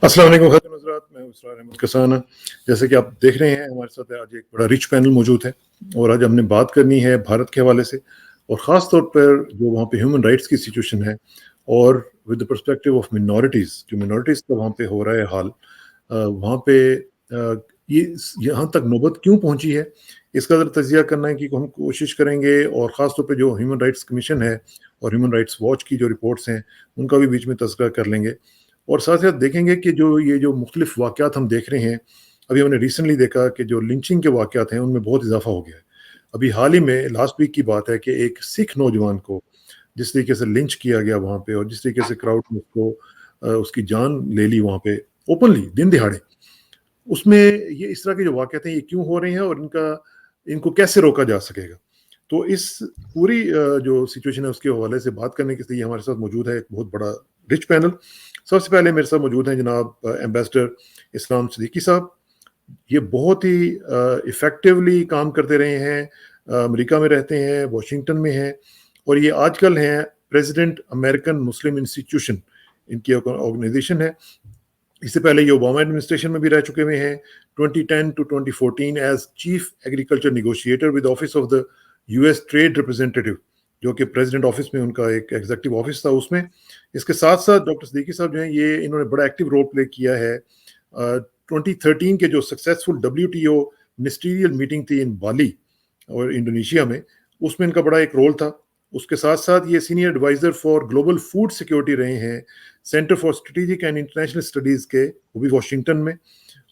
अस्सलाम वालेकुम खातून हज़रात, मैं इसरार अहमद कसाना। जैसे कि आप देख रहे हैं, हमारे साथ आज एक बड़ा रिच पैनल मौजूद है और आज हमने बात करनी है भारत के हवाले से और ख़ास तौर पर जो वहाँ पे ह्यूमन राइट्स की सिचुएशन है और with the perspective of minorities, जो मिनॉरिटीज़ का वहाँ पे हो रहा है हाल। वहाँ पे ये यहाँ तक नौबत क्यों पहुँची है, इसका ज़रा तज़िया करना है कि हम कोशिश करेंगे और ख़ास तौर पे जो ह्यूमन राइट्स कमीशन है और ह्यूमन राइट्स वॉच की जो रिपोर्ट्स हैं, उनका भी बीच में तज़किरा कर लेंगे। और साथ-साथ देखेंगे कि जो मुख्तलिफ वाक़यात हम देख रहे हैं, अभी हमने रिसेंटली देखा कि जो लिंचिंग के वाक़यात हैं, उनमें बहुत इज़ाफ़ा हो गया है। अभी हाल ही में लास्ट वीक की बात है कि एक सिख नौजवान को जिस तरीके से लिंच किया गया वहाँ पे और जिस तरीके से क्राउड ने उसको उसकी जान ले ली वहाँ पे ओपनली दिन दिहाड़े, उसमें ये इस तरह के जो वाक़यात हैं, ये क्यों हो रहे हैं और इनको कैसे रोका जा सकेगा? तो इस पूरी जो सिचुएशन है उसके हवाले से बात करने के लिए हमारे साथ मौजूद है एक बहुत बड़ा रिच पैनल। सबसे पहले मेरे साथ मौजूद हैं जनाब एम्बेसडर इस्लाम सिद्दीकी साहब। ये बहुत ही इफ़ेक्टिवली काम करते रहे हैं, अमेरिका में रहते हैं, वाशिंगटन में हैं और ये आजकल हैं प्रेसिडेंट अमेरिकन मुस्लिम इंस्टीट्यूशन, इनकी ऑर्गेनाइजेशन है। इससे पहले ये ओबामा एडमिनिस्ट्रेशन में भी रह चुके हुए हैं, 2010 to 2014 as chief agriculture negotiator with office of the US trade representative, जो कि प्रेसिडेंट ऑफिस में उनका एक एग्जीक्यूटिव ऑफिस था उसमें। इसके साथ-साथ डॉक्टर सिद्दीकी साहब जो हैं, ये इन्होंने बड़ा एक्टिव रोल प्ले किया है 2013 के जो सक्सेसफुल डब्ल्यूटीओ मिनिस्टीरियल मीटिंग थी इन बाली और इंडोनेशिया में, उसमें इनका बड़ा एक रोल था। उसके साथ-साथ ये senior adviser for global food security रहे हैं, centre for strategic and international studies के, वो भी वाशिंगटन में।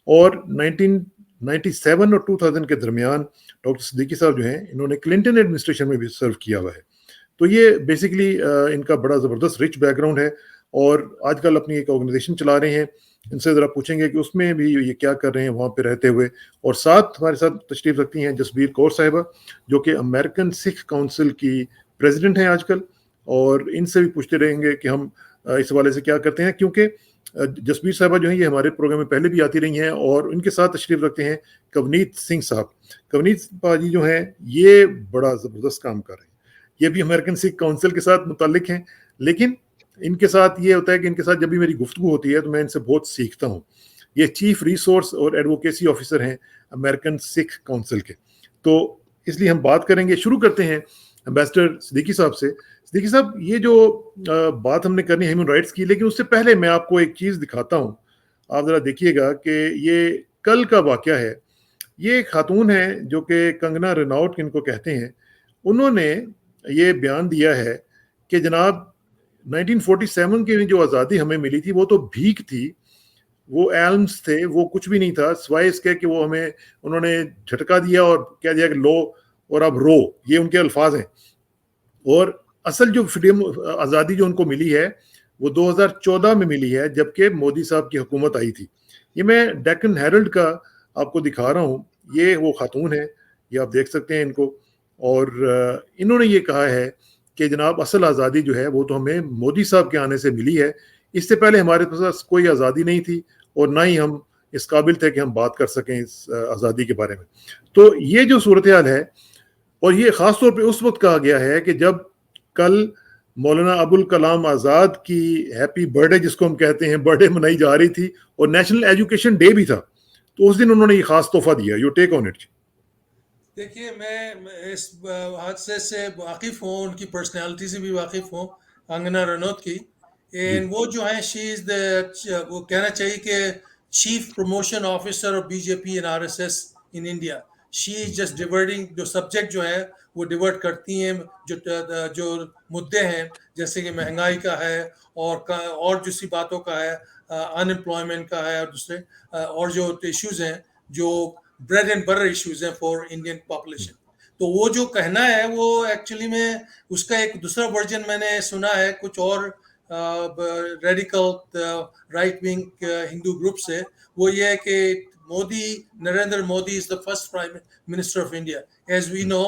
और 1997 और 2000 के दरमियान डॉक्टर सिद्दीकी साहब जो हैं, इन्होंने क्लिंटन एडमिनिस्ट्रेशन में भी सर्व किया हुआ है। तो ये बेसिकली इनका बड़ा ज़बरदस्त रिच बैकग्राउंड है और आजकल अपनी एक ऑर्गेनाइजेशन चला रहे हैं। इनसे ज़रा पूछेंगे कि उसमें भी ये क्या कर रहे हैं वहाँ पे रहते हुए। और साथ हमारे साथ तशरीफ़ रखती हैं जसबीर कौर साहिबा, जो कि अमेरिकन सिख काउंसिल की प्रेसिडेंट हैं आजकल, और इनसे भी पूछते रहेंगे कि हम इस हवाले से क्या करते हैं, क्योंकि जसबीर साहिबा जो हैं ये हमारे प्रोग्राम में पहले भी आती रही हैं और उनके साथ तशरीफ़ रखते हैं कवनीत सिंह साहब। कवनीत पाजी जो हैं, ये बड़ा ज़बरदस्त काम कर रहे हैं। ये भी अमेरिकन सिख काउंसिल के साथ मुतल्लिक हैं, लेकिन इनके साथ ये होता है कि इनके साथ जब भी मेरी गुफ्तगू होती है तो मैं इनसे बहुत सीखता हूँ। ये चीफ रिसोर्स और एडवोकेसी ऑफिसर हैं अमेरिकन सिख काउंसिल के। तो इसलिए हम बात करेंगे, शुरू करते हैं एम्बेसडर सिद्दीकी साहब से। सिद्दीकी साहब, ये जो बात हमने करनी है ह्यूमन राइट्स की, लेकिन उससे पहले मैं आपको एक चीज़ दिखाता हूँ। आप ज़रा देखिएगा कि ये कल का वाक़या है। ये एक खातून है जो कि कंगना रनौत इनको कहते हैं। उन्होंने ये बयान दिया है कि जनाब 1947 की जो आज़ादी हमें मिली थी वो तो भीख थी, वो एल्म्स थे, वो कुछ भी नहीं था सिवाय इसके कि वो हमें उन्होंने झटका दिया और कह दिया कि लो और अब रो, ये उनके अल्फाज हैं। और असल जो फ्रीडम आज़ादी जो उनको मिली है वो 2014 में मिली है, जबकि मोदी साहब की हुकूमत आई थी। ये मैं डेक्कन हेरल्ड का आपको दिखा रहा हूँ, ये वो खातून है, ये आप देख सकते हैं इनको। और इन्होंने ये कहा है कि जनाब असल आज़ादी जो है वो तो हमें मोदी साहब के आने से मिली है, इससे पहले हमारे पास कोई आज़ादी नहीं थी और ना ही हम इस काबिल थे कि हम बात कर सकें इस आज़ादी के बारे में। तो ये जो सूरत हाल है, और ये ख़ास तौर पे उस वक़्त कहा गया है कि जब कल मौलाना अबुल कलाम आज़ाद की हैप्पी बर्थडे, जिसको हम कहते हैं, बर्थडे मनाई जा रही थी और नेशनल एजुकेशन डे भी था, तो उस दिन उन्होंने ये ख़ास तोहफ़ा दिया। Your take on it. देखिए, मैं इस हादसे से वाकिफ़ हूँ, उनकी पर्सनैलिटी से भी वाकिफ़ हूँ, कंगना रनौत की। जी। एंड वो जो है, शी इज़ द, वो कहना चाहिए कि chief promotion officer of BJP and RSS in India. She is just diverting, जो सब्जेक्ट जो है वो डिवर्ट करती हैं, जो मुद्दे हैं, जैसे कि महंगाई का है और दूसरी बातों का है, अनएम्प्लॉयमेंट का है, और दूसरे और जो इश्यूज़ हैं, जो ब्रेड एंड बटर इश्यूज हैं फॉर इंडियन पॉपुलेशन। तो वो जो कहना है, वो एक्चुअली में उसका एक दूसरा वर्जन मैंने सुना है कुछ और radical right wing Hindu group से। वो ये है कि Narendra Modi is the first prime minister of India, as we know,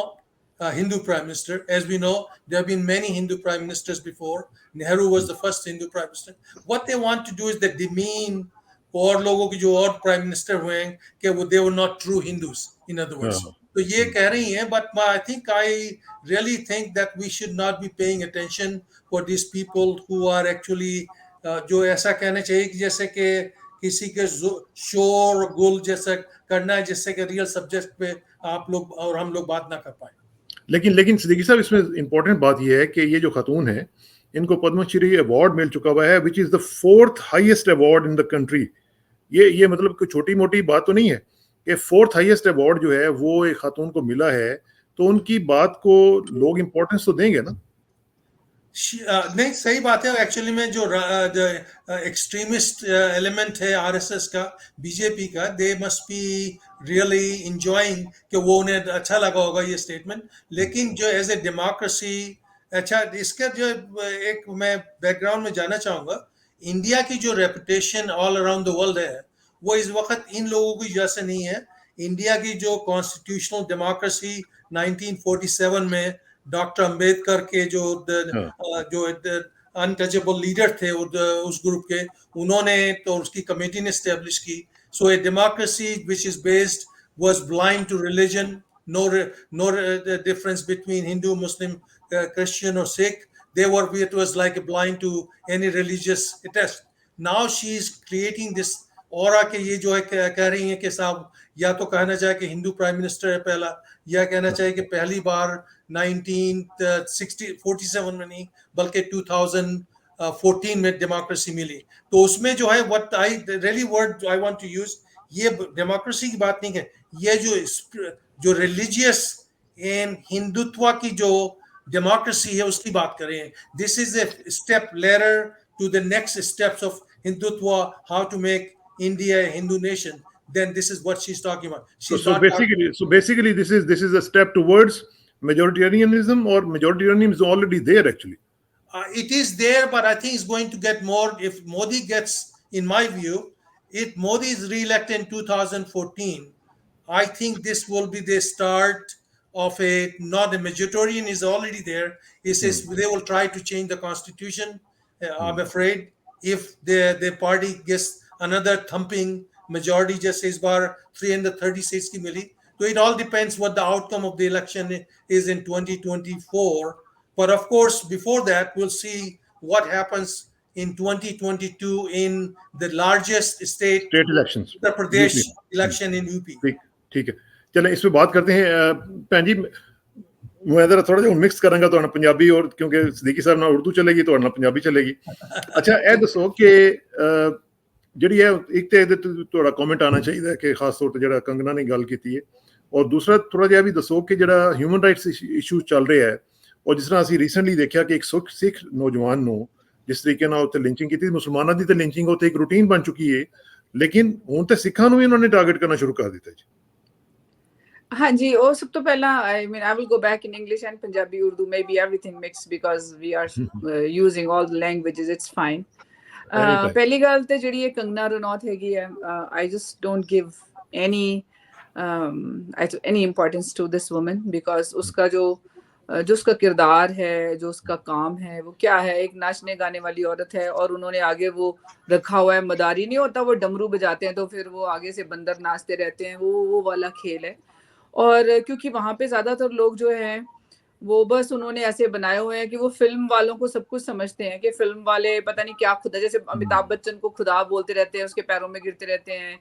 Hindu prime minister. As we know, there have been many Hindu prime ministers before. Nehru was the first Hindu prime minister. What they want to do is they demean और लोगों की जो और prime minister हुए हैं कि वो they were not true Hindus, in other words. हाँ। तो ये कह रही हैं, but I really think that we should not be paying attention for this people who are actually, जो ऐसा कहना चाहिए कि जैसे कि किसी के शोर और गुल जैसा करना है जिससे कि रियल सब्जेक्ट पे आप लोग और हम लोग बात ना कर पाए। लेकिन सिद्दीकी साहब, इसमें इंपॉर्टेंट बात यह है कि ये जो खातून है, इनको पद्मश्री अवार्ड मिल चुका हुआ है, which is the 4th highest award in the country. ये मतलब कोई छोटी मोटी बात तो नहीं है कि 4th हाईएस्ट अवार्ड जो है वो एक खातून को मिला है, तो उनकी बात को लोग इंपॉर्टेंस तो देंगे ना। नहीं, सही बात है। एक्चुअली में जो एक्सट्रीमिस्ट एलिमेंट है आरएसएस का, बीजेपी का, they must be really enjoying कि वो उन्हें अच्छा लगा होगा ये स्टेटमेंट। लेकिन जो एज ए डेमोक्रेसी, अच्छा इसका जो एक मैं बैकग्राउंड में जाना चाहूँगा, इंडिया की जो reputation all around the world है वो इस वक्त इन लोगों की वजह से नहीं है। इंडिया की जो कॉन्स्टिट्यूशनल डेमोक्रेसी 1947 में डॉक्टर अंबेडकर के जो अनटचेबल लीडर थे उस ग्रुप के, उन्होंने तो उसकी कमेटी ने स्टैब्लिश की। So a democracy which is based was blind to religion, no difference between Hindu, Muslim, Christian or Sikh. It was like blind to any religious test. Now she is creating this aura के ये जो है कह रही है कि साहब या तो कहना चाहे कि हिंदू प्राइम मिनिस्टर है पहला, या कहना चाहिए कि पहली बार 1947 में नहीं बल्कि 2014 में डेमोक्रेसी मिली। तो उसमें जो है what I really word I want to use, ये डेमोक्रेसी की बात नहीं है, ये जो रिलीजियस एंड हिंदुत्व की जो डेमोक्रेसी है उसकी बात कर रहे हैं। This is a step later to the next steps of Hindutva, how to make India a Hindu nation. Then this is what she's talking about. So basically this is a step towards majoritarianism, or majoritarianism is already there actually. It is there, but I think it's going to get more if Modi gets, in my view, if Modi is re-elected in 2014, I think this will be the start of not a majoritarian is already there. It says they will try to change the constitution. I'm afraid if the party gets another thumping majority, just इस बार 330 की मिली, तो it all depends what the outcome of the election is in 2024. But of course, before that, we'll see what happens in 2022 in the largest state elections, Uttar Pradesh election in UP. ठीक है, चलें इस पे बात करते हैं। भैन जी, मैं जरा थोड़ा जिहा मिक्स करांगा तो पंजाबी, और क्योंकि सिद्दीकी साहब ना उर्दू चलेगी तो पंजाबी चलेगी। अच्छा, ਇਹ ਦੱਸੋ ਕਿ ਜਿਹੜੀ ਹੈ ਇੱਕ ਤੇ ਇਹਦੇ ਤੁਹਾਡਾ ਕਮੈਂਟ ਆਣਾ ਚਾਹੀਦਾ ਹੈ ਕਿ ਖਾਸ ਤੌਰ ਤੇ ਜਿਹੜਾ ਕੰਗਨਾ ਨੇ ਗੱਲ ਕੀਤੀ ਹੈ, ਔਰ ਦੂਸਰਾ ਥੋੜਾ ਜਿਹਾ ਵੀ ਦੱਸੋ ਕਿ ਜਿਹੜਾ ਹਿਊਮਨ ਰਾਈਟਸ ਇਸ਼ੂ ਚੱਲ ਰਿਹਾ ਹੈ, ਔਰ ਜਿਸ ਤਰ੍ਹਾਂ ਅਸੀਂ ਰੀਸੈਂਟਲੀ ਦੇਖਿਆ ਕਿ ਇੱਕ ਸਿੱਖ ਨੌਜਵਾਨ ਨੂੰ ਜਿਸ ਤਰੀਕੇ ਨਾਲ ਉੱਤੇ ਲਿੰਚਿੰਗ ਕੀਤੀ, ਮੁਸਲਮਾਨਾਂ ਦੀ ਤੇ ਲਿੰਚਿੰਗ ਉੱਤੇ ਇੱਕ ਰੂਟੀਨ ਬਣ ਚੁੱਕੀ ਹੈ, ਲੇਕਿਨ ਹੁਣ ਤੇ ਸਿੱਖਾਂ ਨੂੰ ਵੀ ਉਹਨਾਂ ਨੇ ਟਾਰਗੇਟ ਕਰਨਾ ਸ਼ੁਰੂ ਕਰ ਦਿੱਤਾ ਜੀ। हाँ जी, और सब तो पहला I will go back in English and Punjabi, Urdu, maybe everything mixed because we are using all the languages, it's fine. पहली गल तो जी कंगना रनौत हैगी है, I just don't give any importance to this woman because उसका जो उसका किरदार है, जो उसका काम है वो क्या है, एक नाचने गाने वाली औरत है, और उन्होंने आगे वो रखा हुआ है, मदारी नहीं होता वो डमरू बजाते हैं तो फिर वो आगे से बंदर नाचते रहते हैं, वो वाला खेल है। और क्योंकि वहाँ पे ज्यादातर लोग जो हैं वो बस उन्होंने ऐसे बनाए हुए हैं कि वो फिल्म वालों को सब कुछ समझते हैं कि फिल्म वाले पता नहीं क्या खुदा, जैसे अमिताभ बच्चन को खुदा बोलते रहते हैं, उसके पैरों में गिरते रहते हैं,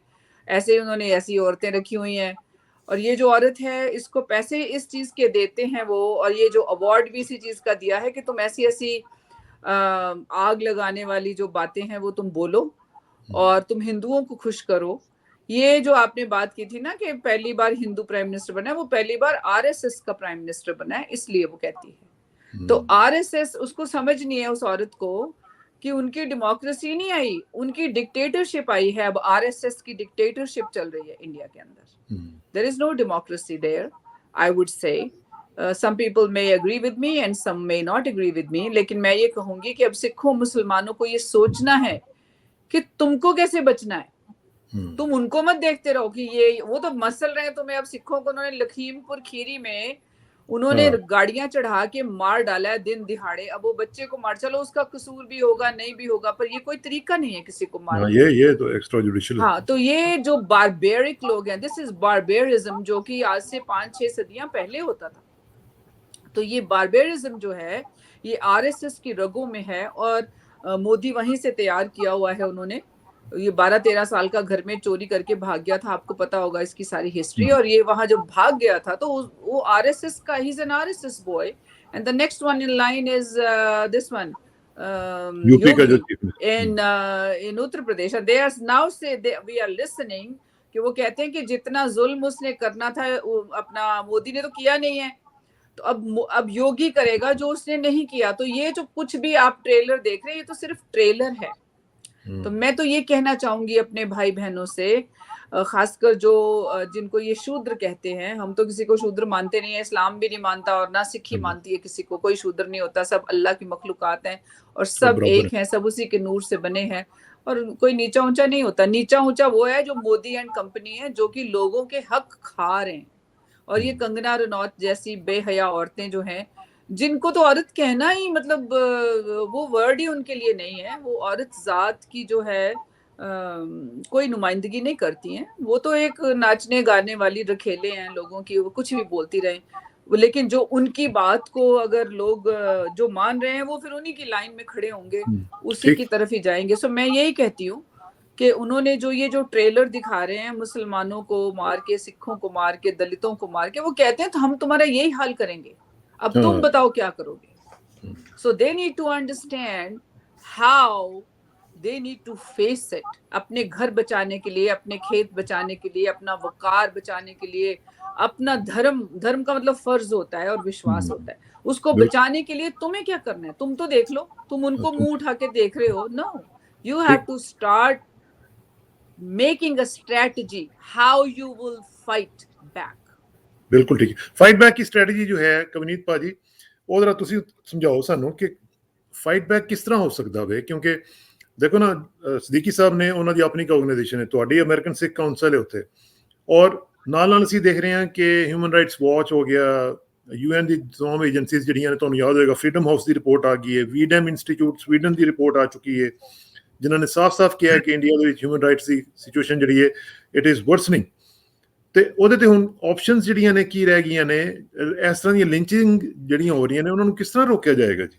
ऐसे ही उन्होंने ऐसी औरतें रखी हुई हैं। और ये जो औरत है इसको पैसे इस चीज के देते हैं वो, और ये जो अवार्ड भी इसी चीज का दिया है कि तुम ऐसी ऐसी आग लगाने वाली जो बातें हैं वो तुम बोलो और तुम हिंदुओं को खुश करो। ये जो आपने बात की थी ना कि पहली बार हिंदू प्राइम मिनिस्टर बना है, वो पहली बार आरएसएस का प्राइम मिनिस्टर बना है, इसलिए वो कहती है। तो आरएसएस, उसको समझ नहीं है उस औरत को कि उनकी डेमोक्रेसी नहीं आई, उनकी डिक्टेटरशिप आई है। अब आरएसएस की डिक्टेटरशिप चल रही है इंडिया के अंदर। There is no democracy there, I would say. some people may agree with me and some may not agree with me, लेकिन मैं ये कहूंगी कि अब सिखों मुसलमानों को ये सोचना है कि तुमको कैसे बचना है। तुम उनको मत देखते रहो कि ये वो तो मसल रहे हैं तुम्हें। अब सिखों को उन्होंने लखीमपुर खीरी में उन्होंने गाड़ियां चढ़ा के मार डाला है दिन दिहाड़े। अब वो बच्चे को मार, चलो उसका कसूर भी होगा नहीं भी होगा, पर ये कोई तरीका नहीं है किसी को मारने। ये तो एक्स्ट्रा जुडिशियल। हाँ, तो ये जो बारबेरिक लोग हैं, दिस इज बारबेरिज्म, जो कि आज से 5-6 सदियां पहले होता था। तो ये बारबेरिज्म जो है ये आरएसएस की रगों में है, और मोदी वहीं से तैयार किया हुआ है उन्होंने। ये 12-13 साल का घर में चोरी करके भाग गया था, आपको पता होगा इसकी सारी हिस्ट्री। और ये वहां जब भाग गया था तो वो आरएसएस का, he is an RSS boy. And the next one in line is this one UP का जो in Uttar Pradesh. They are now say we are listening कि वो कहते हैं कि जितना जुल्म उसने करना था अपना मोदी ने तो किया नहीं है, तो अब योगी करेगा जो उसने नहीं किया। तो ये जो कुछ भी आप ट्रेलर देख रहे हैं ये तो सिर्फ ट्रेलर है। तो मैं तो ये कहना चाहूंगी अपने भाई बहनों से, खासकर जो जिनको ये शूद्र कहते हैं, हम तो किसी को शूद्र मानते नहीं है, इस्लाम भी नहीं मानता और ना सिक्खी मानती है किसी को, कोई शूद्र नहीं होता, सब अल्लाह की मखलूकात हैं और सब एक हैं, सब उसी के नूर से बने हैं और कोई नीचा ऊंचा नहीं होता। नीचा ऊंचा वो है जो मोदी एंड कंपनी है, जो कि लोगों के हक खा रहे हैं। और ये कंगना रनौत जैसी बेहया औरतें जो हैं, जिनको तो औरत कहना ही मतलब वो वर्ड ही उनके लिए नहीं है, वो औरत जात की जो है कोई नुमाइंदगी नहीं करती हैं, वो तो एक नाचने गाने वाली रखेले हैं लोगों की, वो कुछ भी बोलती रहें। लेकिन जो उनकी बात को अगर लोग जो मान रहे हैं वो फिर उन्हीं की लाइन में खड़े होंगे, उसी की तरफ ही जाएंगे। सो मैं यही कहती हूँ कि उन्होंने जो ये जो ट्रेलर दिखा रहे हैं, मुसलमानों को मार के, सिखों को मार के, दलितों को मार के, वो कहते हैं तो हम तुम्हारा यही हाल करेंगे, अब तुम बताओ क्या करोगे। So they need to understand how they need to face it। अपने घर बचाने के लिए, अपने खेत बचाने के लिए, अपना वकार बचाने के लिए, अपना धर्म का मतलब फर्ज होता है और विश्वास होता है, उसको बचाने के लिए तुम्हें क्या करना है? तुम तो देख लो, तुम उनको मुंह उठा के देख रहे हो। No, you have to start making a strategy how you will fight back. बिल्कुल ठीक है। फाइट बैक की स्ट्रेटजी जो है कवनीत भाजी, ਉਹ ਜਰਾ ਤੁਸੀਂ ਸਮਝਾਓ ਸਾਨੂੰ ਕਿ फाइट बैक किस तरह हो सकता है, क्योंकि देखो ना सदीकी साहब ने उन्होंने अपनी ऑर्गेनाइजेशन है, ਤੁਹਾਡੀ अमेरिकन सिख काउंसिल है उत्थे, और ਨਾਲ ਅਸੀਂ देख रहे हैं कि ह्यूमन राइट्स वॉच हो गया, यूएन ਦੀ तमाम एजेंसीज ਜਿਹੜੀਆਂ ਨੇ, ਤੁਹਾਨੂੰ ਯਾਦ ਹੋਏਗਾ फ्रीडम हाउस ਦੀ ਰਿਪੋर्ट आ गई है, ਵੀਡਮ ਇੰਸਟੀਚਿਊਟ ਸਵੀਡਨ ਦੀ ਰਿਪੋर्ट आ चुकी है, ਜਿਨ੍ਹਾਂ ਨੇ ਸਾਫ਼-ਸਾਫ਼ ਕਿਹਾ ਕਿ ਇੰਡੀਆ ਦੇ ਵਿੱਚ ਹਿਊਮਨ ਰਾਈਟਸ ਦੀ ਸਿਚੁਏਸ਼ਨ ਜਿਹੜੀ ਹੈ ਇਟ ਇਜ਼ ਵਰਸਨਿੰਗ। ਤੇ ਉਹਦੇ ਤੇ ਹੁਣ ਆਪਸ਼ਨਸ ਜਿਹੜੀਆਂ ਨੇ ਕੀ ਰਹਿ ਗਈਆਂ ਨੇ? ਇਸ ਤਰ੍ਹਾਂ ਦੀਆਂ ਲਿੰਚਿੰਗ ਜਿਹੜੀਆਂ ਹੋ ਰਹੀਆਂ ਨੇ ਉਹਨਾਂ ਨੂੰ ਕਿਸ ਤਰ੍ਹਾਂ ਰੋਕਿਆ ਜਾਏਗਾ ਜੀ?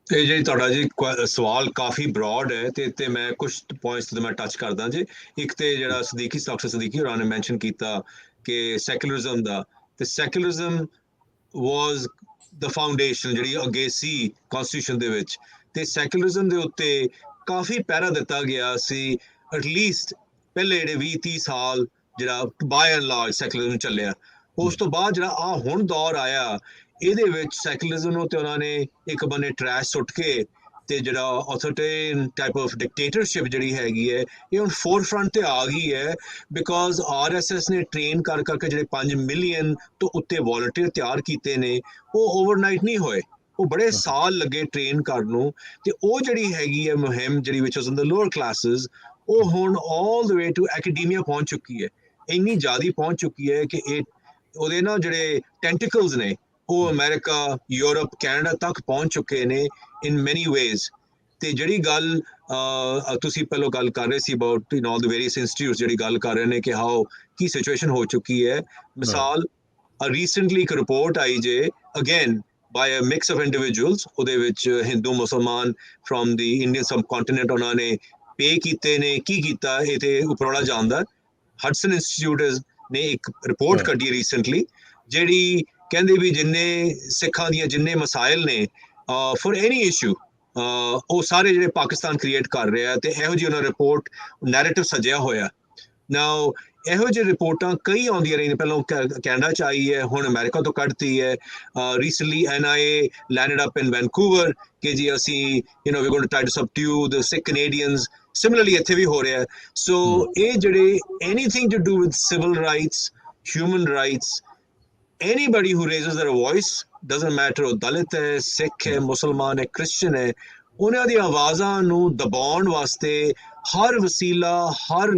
ਇਹ ਜਿਹੜੀ ਤੁਹਾਡਾ ਜੀ ਸਵਾਲ ਕਾਫੀ ਬ੍ਰੌਡ ਹੈ ਤੇ ਮੈਂ ਕੁਝ ਪੁਆਇੰਟਸ ਤੇ ਮੈਂ ਟੱਚ ਕਰਦਾ ਜੀ। ਇੱਕ ਤੇ ਜਿਹੜਾ ਡਾਕਟਰ ਸਦੀਕੀ ਹੋਰਾਂ ਨੇ ਮੈਂਸ਼ਨ ਕੀਤਾ ਕਿ ਸੈਕੂਲਰਿਜ਼ਮ ਦਾ, ਤੇ ਸੈਕੂਲਰਿਜ਼ਮ ਵਾਜ਼ ਦ ਫਾਊਂਡੇਸ਼ਨ ਜਿਹੜੀ ਅੱਗੇ ਸੀ ਕਨਸਟੀਟਿਊਸ਼ਨ ਦੇ ਵਿੱਚ, ਤੇ ਸੈਕੂਲਰਿਜ਼ਮ ਦੇ ਉੱਤੇ ਕਾਫੀ ਪਹਿਰਾ ਦਿੱਤਾ ਗਿਆ ਸੀ। ਐਟਲੀਸਟ ਪਹਿਲੇ ਜਿਹੜੇ 20-30 ਸਾਲ ਜਿਹੜਾ ਬਾਏ ਐਂਡ ਲਾਰਜ ਸੈਕੂਲਰਿਜ਼ਮ ਚੱਲਿਆ। ਉਸ ਤੋਂ ਬਾਅਦ ਜਿਹੜਾ ਆ ਹੁਣ ਦੌਰ ਆਇਆ, ਇਹਦੇ ਵਿੱਚ ਸੈਕੂਲਰਿਜ਼ਮ ਨੂੰ ਤੇ ਉਹਨਾਂ ਨੇ ਇੱਕ ਬੰਨੇ ਟਰੈਸ਼ ਸੁੱਟ ਕੇ ਤੇ ਜਿਹੜਾ ਆਥੋਰਿਟੇਰੀਅਨ ਟਾਈਪ ਆਫ ਡਿਕਟੇਟਰਸ਼ਿਪ ਜਿਹੜੀ ਹੈਗੀ ਹੈ ਇਹ ਹੁਣ ਫੋਰਫਰੰਟ ਤੇ ਆ ਗਈ ਹੈ। ਬਿਕੋਜ਼ ਆਰਐਸਐਸ ਨੇ ਟ੍ਰੇਨ ਕਰ ਕਰਕੇ ਜਿਹੜੇ 5 ਮਿਲੀਅਨ ਤੋਂ ਉੱਤੇ ਵੋਲੰਟੀਅਰ ਤਿਆਰ ਕੀਤੇ ਨੇ, ਉਹ ਓਵਰਨਾਈਟ ਨਹੀਂ ਹੋਏ, ਉਹ ਬੜੇ ਸਾਲ ਲੱਗੇ ਟ੍ਰੇਨ ਕਰਨ ਨੂੰ। ਤੇ ਉਹ ਜਿਹੜੀ ਹੈਗੀ ਹੈ ਮੁਹਿੰਮ ਜਿਹੜੀ ਵਿਚ ਵਾਸ ਇਨ ਦ ਲੋਅਰ ਕਲਾਸਿਸ, ਉਹ ਹੁਣ ਆਲ ਦ ਵੇ ਟੂ ਐਕੈਡਮੀਆ ਪਹੁੰਚ ਚੁੱਕੀ ਹੈ। ਇੰਨੀ ਜ਼ਿਆਦਾ ਪਹੁੰਚ ਚੁੱਕੀ ਹੈ ਕਿ ਇਹ ਉਹਦੇ ਨਾ ਜਿਹੜੇ ਟੈਂਟੀਕਲਸ ਨੇ ਉਹ ਅਮਰੀਕਾ, ਯੂਰਪ, ਕੈਨੇਡਾ ਤੱਕ ਪਹੁੰਚ ਚੁੱਕੇ ਨੇ ਇਨ ਮੈਨੀ ਵੇਜ਼। ਤੇ ਜਿਹੜੀ ਗੱਲ ਤੁਸੀਂ ਪਹਿਲਾਂ ਗੱਲ ਕਰ ਰਹੇ ਸੀ about in all the various institutes, ਜਿਹੜੀ ਗੱਲ ਕਰ ਰਹੇ ਨੇ ਕਿ ਹਾਓ ਕੀ ਸਿਚੁਏਸ਼ਨ ਹੋ ਚੁੱਕੀ ਹੈ। ਮਿਸਾਲ ਰੀਸੈਂਟਲੀ ਇੱਕ ਰਿਪੋਰਟ ਆਈ ਜੇ again by a mix of individuals, ਉਹਦੇ ਵਿੱਚ ਹਿੰਦੂ ਮੁਸਲਮਾਨ from the Indian subcontinent, ਉਹਨਾਂ ਨੇ ਪੇ ਕੀਤੇ ਨੇ। ਕੀ ਕੀਤਾ ਇਹ ਤੇ ਉੱਪਰਵਾਲਾ ਜਾਣਦਾ। ਹਡਸਨ ਇੰਸਟੀਚਿਊਟ ਨੇ ਇੱਕ ਰਿਪੋਰਟ ਕੱਢੀ ਰੀਸੈਂਟਲੀ, ਜਿਹੜੀ ਕਹਿੰਦੇ ਵੀ ਜਿੰਨੇ ਸਿੱਖਾਂ ਦੀਆਂ ਜਿੰਨੇ ਮਸਾਇਲ ਨੇ ਫॉर ਐਨੀ ਇਸ਼ੂ, ਉਹ ਸਾਰੇ ਜਿਹੜੇ ਪਾਕਿਸਤਾਨ ਕ੍ਰੀਏਟ ਕਰ ਰਿਹਾ। ਤੇ ਇਹੋ ਜਿਹੀ ਉਹਨਾਂ ਰਿਪੋਰਟ ਨੈਰੇਟਿਵ ਸਜਿਆ ਹੋਇਆ। ਨਾਓ ਇਹੋ ਜਿਹੀ ਰਿਪੋਰਟਾਂ ਕਈ ਆਉਂਦੀਆਂ ਰਹੀਆਂ, ਪਹਿਲਾਂ ਕੈਨੇਡਾ 'ਚ ਆਈ ਹੈ, ਹੁਣ ਅਮਰੀਕਾ ਤੋਂ ਕੱਢਤੀ ਹੈ। Recently NIA landed up in Vancouver ਕਿ ਜੀ ਅਸੀਂ ਵੀ going to try to subdue the Sikh Canadians. Similarly ਇੱਥੇ ਵੀ ਹੋ ਰਿਹਾ। ਸੋ ਇਹ ਜਿਹੜੇ anything to do with civil rights, human rights, anybody who raises their voice, doesn't matter ਉਹ ਦਲਿਤ ਹੈ, ਸਿੱਖ ਹੈ, ਮੁਸਲਮਾਨ ਹੈ, ਕ੍ਰਿਸਚਨ ਹੈ, ਉਹਨਾਂ ਦੀ ਆਵਾਜ਼ਾਂ ਨੂੰ ਦਬਾਉਣ ਵਾਸਤੇ ਹਰ ਵਸੀਲਾ, ਹਰ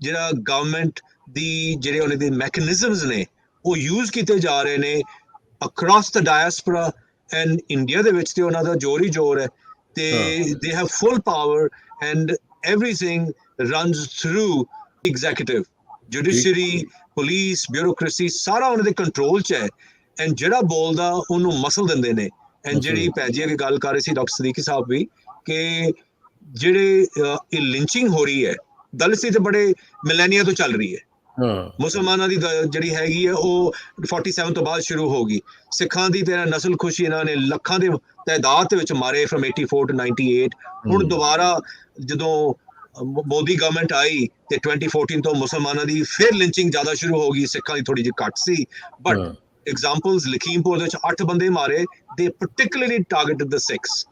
ਜਿਹੜਾ ਗਵਰਨਮੈਂਟ ਦੀ ਜਿਹੜੇ ਉਹਨਾਂ ਦੇ ਮੈਕੈਨਿਜ਼ਮਸ ਨੇ ਉਹ ਯੂਜ਼ ਕੀਤੇ ਜਾ ਰਹੇ ਨੇ across the diaspora and India ਦੇ ਵਿੱਚ। ਤੇ ਉਹਨਾਂ ਦਾ ਜ਼ੋਰ ਹੀ ਜ਼ੋਰ ਹੈ ਤੇ they have full power and everything runs through executive, judiciary, police, bureaucracy, ਸਾਰਾ ਉਹਨਾਂ ਦੇ ਕੰਟਰੋਲ 'ਚ ਹੈ। ਐਂਡ ਜਿਹੜਾ ਬੋਲਦਾ ਉਹਨੂੰ ਮਸਲ ਦਿੰਦੇ ਨੇ। ਐਂਡ ਜਿਹੜੀ ਭੈਣ ਜੀ ਅੱਗੇ ਗੱਲ ਕਰ ਰਹੇ ਸੀ ਡਾਕਟਰ ਸਦੀਕੀ ਸਾਹਿਬ ਵੀ, ਕਿ ਜਿਹੜੇ ਇਹ ਲਿੰਚਿੰਗ ਹੋ ਰਹੀ ਹੈ ਦਲਿਤ ਸੀ ਤੇ ਬੜੇ ਮਿਲੇਨੀਆ ਤੋਂ ਚੱਲ ਰਹੀ ਹੈ ਹਾਂ ਮੁਸਲਮਾਨਾਂ ਦੀ ਜਿਹੜੀ ਹੈਗੀ ਹੈ ਉਹ 47 ਤੋਂ ਬਾਅਦ ਸ਼ੁਰੂ ਹੋ ਗਈ ਸਿੱਖਾਂ ਦੀ ਤੇ ਨਸਲ ਖੁਸ਼ੀ ਇਹਨਾਂ ਨੇ ਲੱਖਾਂ ਦੇ ਤਾਦਾਦ ਦੇ ਵਿੱਚ ਮਾਰੇ ਫਰਮ 84 to 98 ਹੁਣ ਦੁਬਾਰਾ ਜਦੋਂ ਮੋਦੀ ਗਵਰਨਮੈਂਟ ਆਈ ਤੇ 2014 ਤੋਂ ਮੁਸਲਮਾਨਾਂ ਦੀ ਫਿਰ ਲਿੰਚਿੰਗ ਜ਼ਿਆਦਾ ਸ਼ੁਰੂ ਹੋ ਗਈ ਸਿੱਖਾਂ ਦੀ ਥੋੜੀ ਜਿਹੀ ਘੱਟ ਸੀ ਬਟ ਐਗਜ਼ਾਮਪਲਸ ਲਖੀਮਪੁਰ ਦੇ ਵਿੱਚ 8 ਬੰਦੇ ਮਾਰੇ ਦੇ ਪਾਰਟਿਕੂਲਰਲੀ ਟਾਰਗੇਟਡ ਦ ਸਿੱਖਸ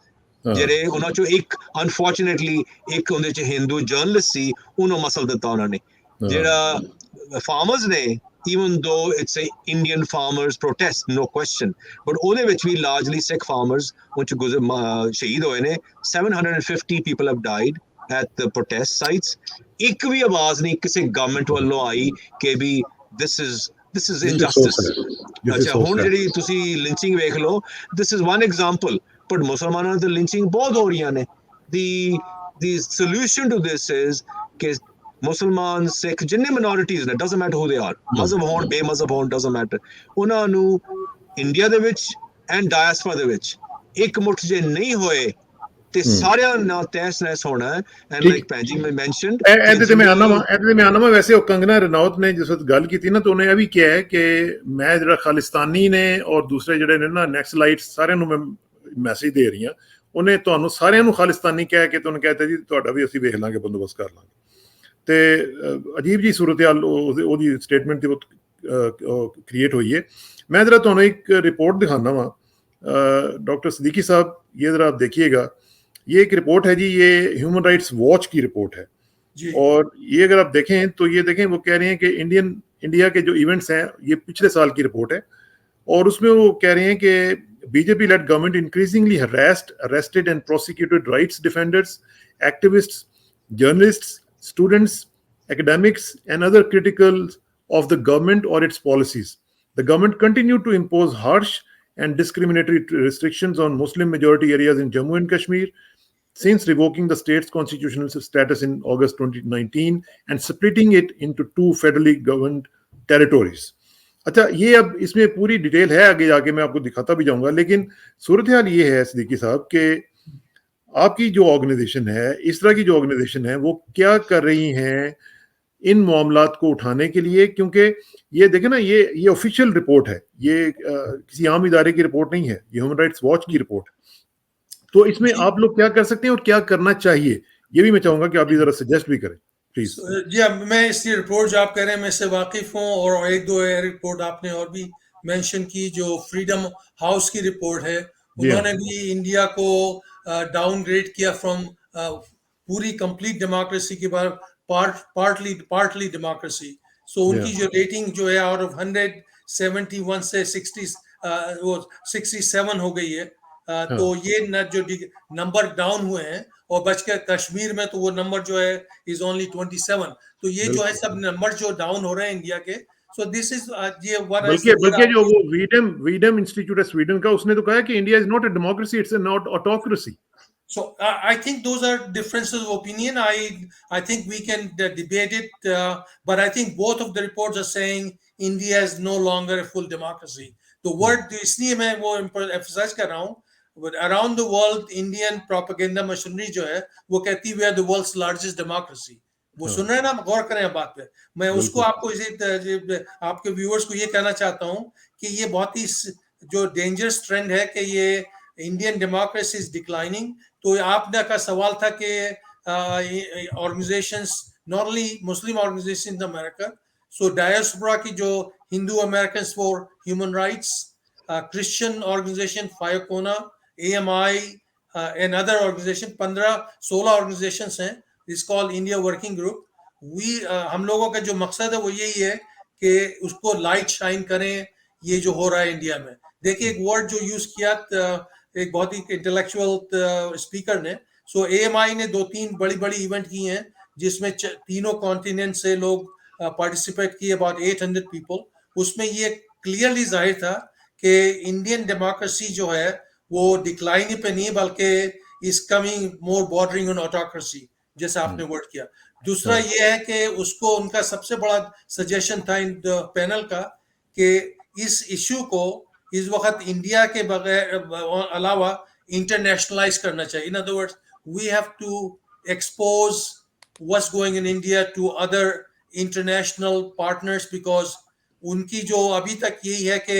ਜਿਹੜੇ ਉਹਨਾਂ ਚੋਂ ਇੱਕ ਅਨਫੋਰਚੂਨੇਟਲੀ ਇੱਕ ਉਹਦੇ ਚ ਹਿੰਦੂ ਜਰਨਲਿਸਟ ਸੀ ਉਹਨੂੰ ਮਸਲ ਦਿੱਤਾ ਉਹਨਾਂ ਨੇ ਜਿਹੜਾ farmers ਨੇ even though it's a Indian farmers protest no question but ਉਹਦੇ ਵਿੱਚ ਵੀ largely Sikh farmers ਉਹ ਚ ਸ਼ਹੀਦ ਹੋਏ ਨੇ 750 people have died at the protest sites ਇੱਕ ਵੀ ਆਵਾਜ਼ ਨਹੀਂ ਕਿਸੇ ਗਵਰਨਮੈਂਟ ਵੱਲੋਂ ਆਈ ਕਿ ਵੀ this is injustice ਅੱਛਾ ਹੁਣ ਜਿਹੜੀ ਤੁਸੀਂ ਲਿੰਚਿੰਗ ਵੇਖ ਲਓ this is one example but ਮੁਸਲਮਾਨਾਂ ਦੀ ਲਿੰਚਿੰਗ ਬਹੁਤ ਹੋ ਰਹੀਆਂ ਨੇ the solution to this is ਕਿ ਮੁਸਲਮਾਨ ਸਿੱਖ ਜਿੰਨੇ ਮਿਨੋਰਿਟੀਜ਼ ਨੇ doesn't matter who they are ਮਜ਼ਹਬ ਹੋਣ ਬੇਮਜ਼ਹਬ ਹੋਣ ਡਸਨਟ ਮੈਟਰ ਉਹਨਾਂ ਨੂੰ ਇੰਡੀਆ ਦੇ ਵਿੱਚ ਐਂਡ ਡਾਇਸਪੋਰਾ ਦੇ ਵਿੱਚ ਇੱਕ ਮੁੱਠ ਜੇ ਨਹੀਂ ਹੋਏ ਤੇ ਸਾਰਿਆਂ ਨਾਲ ਤਹਿਸ ਨਹਿਸ ਹੋਣਾ ਐਂਡ ਲਾਈਕ ਪੈਂਜੀ ਮੈਂਸ਼ਨਡ ਇਹਦੇ ਤੇ ਮੈਂ ਆਨਾ ਵਾ ਵੈਸੇ ਉਹ ਕੰਗਨਾ ਰਣੌਤ ਨੇ ਜਿਸ ਵਕਤ ਗੱਲ ਕੀਤੀ ਨਾ ਤਾਂ ਉਹਨੇ ਇਹ ਵੀ ਕਿਹਾ ਹੈ ਕਿ ਮੈਂ ਜਿਹੜਾ ਖਾਲਿਸਤਾਨੀ ਨੇ ਔਰ ਦੂਸਰੇ ਜਿਹੜੇ ਨੇ ਨਾ ਨੈਕਸਲਾਈਟਸ ਸਾਰਿਆਂ ਨੂੰ ਮੈਂ ਮੈਸੇਜ ਦੇ ਰਹੀ ਹਾਂ ਉਹਨੇ ਤੁਹਾਨੂੰ ਸਾਰਿਆਂ ਨੂੰ ਖਾਲਿਸਤਾਨੀ ਕਹਿ ਕੇ ਤੁਹਾਨੂੰ ਕਹਿਤਾ ਜੀ ਤੁਹਾਡਾ ਵੀ ਅਸੀਂ ਵੇਖ ਲਾਂਗੇ ਬੰਦੋਬਸਤ ਕਰ ਲਾਂਗੇ ਤੇ ਅਜੀਬ ਜੀ ਸੂਰਤ-ਏ-ਹਾਲ ਉਹਦੀ ਸਟੇਟਮੈਂਟ ਦੀ ਕ੍ਰੀਏਟ ਹੋਈ है मैं ज़रा ਤੁਹਾਨੂੰ एक रिपोर्ट दिखाना वा डॉक्टर सिद्दीकी साहब ये ज़रा आप देखिएगा ये एक रिपोर्ट है जी ये ह्यूमन राइट्स वॉच की रिपोर्ट है जी। और ये अगर आप देखें तो ये देखें वो कह रहे हैं कि इंडिया के जो इवेंट्स हैं ये पिछले साल की रिपोर्ट है और उसमें वो कह रहे हैं कि BJP lead government increasingly harassed arrested and prosecuted rights defenders activists journalists students, academics, and other criticals of the government or its policies. The government continued to impose harsh and discriminatory restrictions on Muslim majority areas in Jammu and Kashmir since revoking the state's constitutional status in August 2019 and splitting it into 2 federally governed territories. अच्छा ये अब इसमें पूरी detail है आगे जाके मैं आपको दिखाता भी जाऊंगा लेकिन सूरत हाल ये है सिद्दीकी साहब के आपकी जो ऑर्गेनाइजेशन है इस तरह की जो ऑर्गेनाइजेशन है वो क्या कर रही हैं इन मामलात को उठाने के लिए क्योंकि ये देखें ना ये ऑफिशियल रिपोर्ट है ये किसी आम इदारे की रिपोर्ट नहीं है ये ह्यूमन राइट्स वॉच की रिपोर्ट है तो इसमें आप लोग क्या कर सकते हैं और क्या करना चाहिए ये भी मैं चाहूंगा कि आप भी जरा सजेस्ट भी करें प्लीज जी मैं इस रिपोर्ट जो आप कह रहे हैं मैं इससे वाकिफ हूँ और एक दो रिपोर्ट आपने और भी मेंशन की जो फ्रीडम हाउस की रिपोर्ट है उन्होंने भी इंडिया को डाउनग्रेड किया फ्रॉम पूरी कंप्लीट डेमोक्रेसी के बाद पार्टली डेमोक्रेसी सो उनकी जो रेटिंग जो है आउट ऑफ 171 से 60 वो 67 हो गई है तो ये जो नंबर डाउन हुए हैं और बचकर कश्मीर में तो वो नंबर जो है इज ओनली 27 तो ये जो है सब नंबर जो डाउन हो रहे हैं इंडिया के So this is ये बल्कि जो वो वीडम इंस्टीट्यूट है स्वीडन का उसने तो कहा कि India is not a democracy it's an autocracy. So I think those are differences of opinion. I think we can debate it, but I think both of the reports are saying India is no longer a full democracy. The word इसलिए मैं वो emphasize कर रहा हूँ. But around the world, Indian propaganda machinery जो है वो कहती we are the world's largest democracy. वो सुन रहे हैं ना गौर करें बात पे मैं उसको आपको इसे आपके व्यूअर्स को ये कहना चाहता हूँ कि ये बहुत ही जो डेंजरस ट्रेंड है कि ये इंडियन डेमोक्रेसी इज डिक्लाइनिंग तो आपने का सवाल था कि organisations not only Muslim organisation in America so diaspora की जो Hindu Americans for human rights Christian organisation फायोकोना AMI and other organisation 15-16 organisations हैं It's called India Working Group. हम लोगों का जो मकसद है वो यही है कि उसको लाइट शाइन करें ये जो हो रहा है इंडिया में देखिए एक वर्ड जो यूज किया एक बहुत ही इंटेलेक्चुअल स्पीकर ने सो AMI ने 2-3 बड़ी इवेंट की हैं जिसमें तीनों कॉन्टिनेंट से लोग पार्टिसिपेट किए अबाउट 800 पीपल उसमें ये क्लियरली जाहिर था कि इंडियन डेमोक्रेसी जो है वो डिक्लाइन पे नहीं बल्कि is coming more bordering on autocracy जैसा आपने वर्ड किया दूसरा ये है कि उसको उनका सबसे बड़ा सजेशन था इन पैनल का कि इस इश्यू को इस वक्त इंडिया के बगैर अलावा इंटरनेशनलाइज करना चाहिए in other words we have to expose what's going in India to other international partners, because उनकी जो अभी तक यही है कि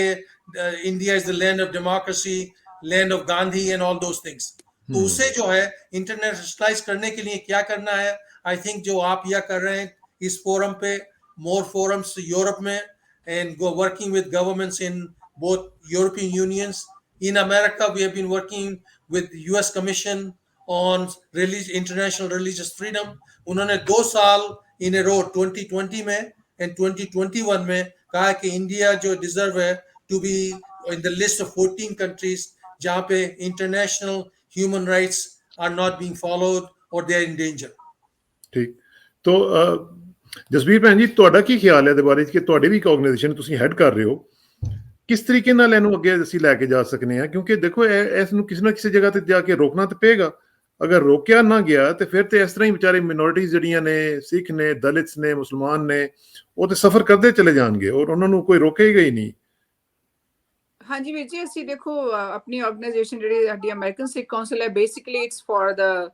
India is the land of democracy, land of Gandhi and all those things. तो उसे जो है इंटरनेशनलाइज करने के लिए क्या करना है, आई थिंक जो आप यह कर रहे हैं इस फोरम पे, मोर फोरम्स यूरोप में, and go working with governments in both European unions. In America, we have been working with US Commission on international religious freedom. उन्होंने 2 साल in a row 2020 में and 2021 में कहा कि इंडिया जो डिजर्व है to be in the list of 14 countries जहाँ पे international human rights are not being followed or they are in danger. ਠੀਕ, तो ਜਸਬੀਰ ਭੈਣ ਜੀ, ਤੁਹਾਡਾ ਕੀ ਖਿਆਲ ਹੈ ਇਹਦੇ ਬਾਰੇ ਕਿ ਤੁਹਾਡੇ ਵੀ ਇੱਕ ਆਰਗੇਨਾਈਜੇਸ਼ਨ ਤੁਸੀਂ ਹੈਡ ਕਰ ਰਹੇ ਹੋ, ਕਿਸ ਤਰੀਕੇ ਨਾਲ ਇਹਨੂੰ ਅੱਗੇ ਅਸੀਂ ਲੈ ਕੇ ਜਾ ਸਕਨੇ ਆ? ਕਿਉਂਕਿ ਦੇਖੋ ਇਸ ਨੂੰ ਕਿਸੇ ਨਾ ਕਿਸੇ ਜਗ੍ਹਾ ਤੇ ਜਾ ਕੇ ਰੋਕਣਾ ਤੇ ਪਏਗਾ। ਅਗਰ ਰੋਕਿਆ ਨਾ ਗਿਆ ਤੇ ਫਿਰ ਤੇ ਇਸ ਤਰ੍ਹਾਂ ਹੀ ਵਿਚਾਰੇ ਮਿਨੋਰਿਟੀਜ਼ ਜਿਹੜੀਆਂ ਨੇ, ਸਿੱਖ ਨੇ, ਦਲਿਤਸ ਨੇ, ਮੁਸਲਮਾਨ ਨੇ, ਉਹ ਤੇ ਸਫਰ ਕਰਦੇ ਚਲੇ ਜਾਣਗੇ ਔਰ ਉਹਨਾਂ ਨੂੰ ਕੋਈ ਰੋਕੇਗਾ ਹੀ ਨਹੀਂ। ਹਾਂਜੀ ਵੀਰ ਜੀ, ਅਸੀਂ ਦੇਖੋ ਆਪਣੀ ਆਰਗੇਨਾਈਜੇਸ਼ਨ ਜਿਹੜੀ ਸਾਡੀ ਅਮਰੀਕਨ ਸਿੱਖ ਕਾਉਂਸਲ ਹੈ, ਬੇਸਿਕਲੀ ਇਟਸ ਫॉर द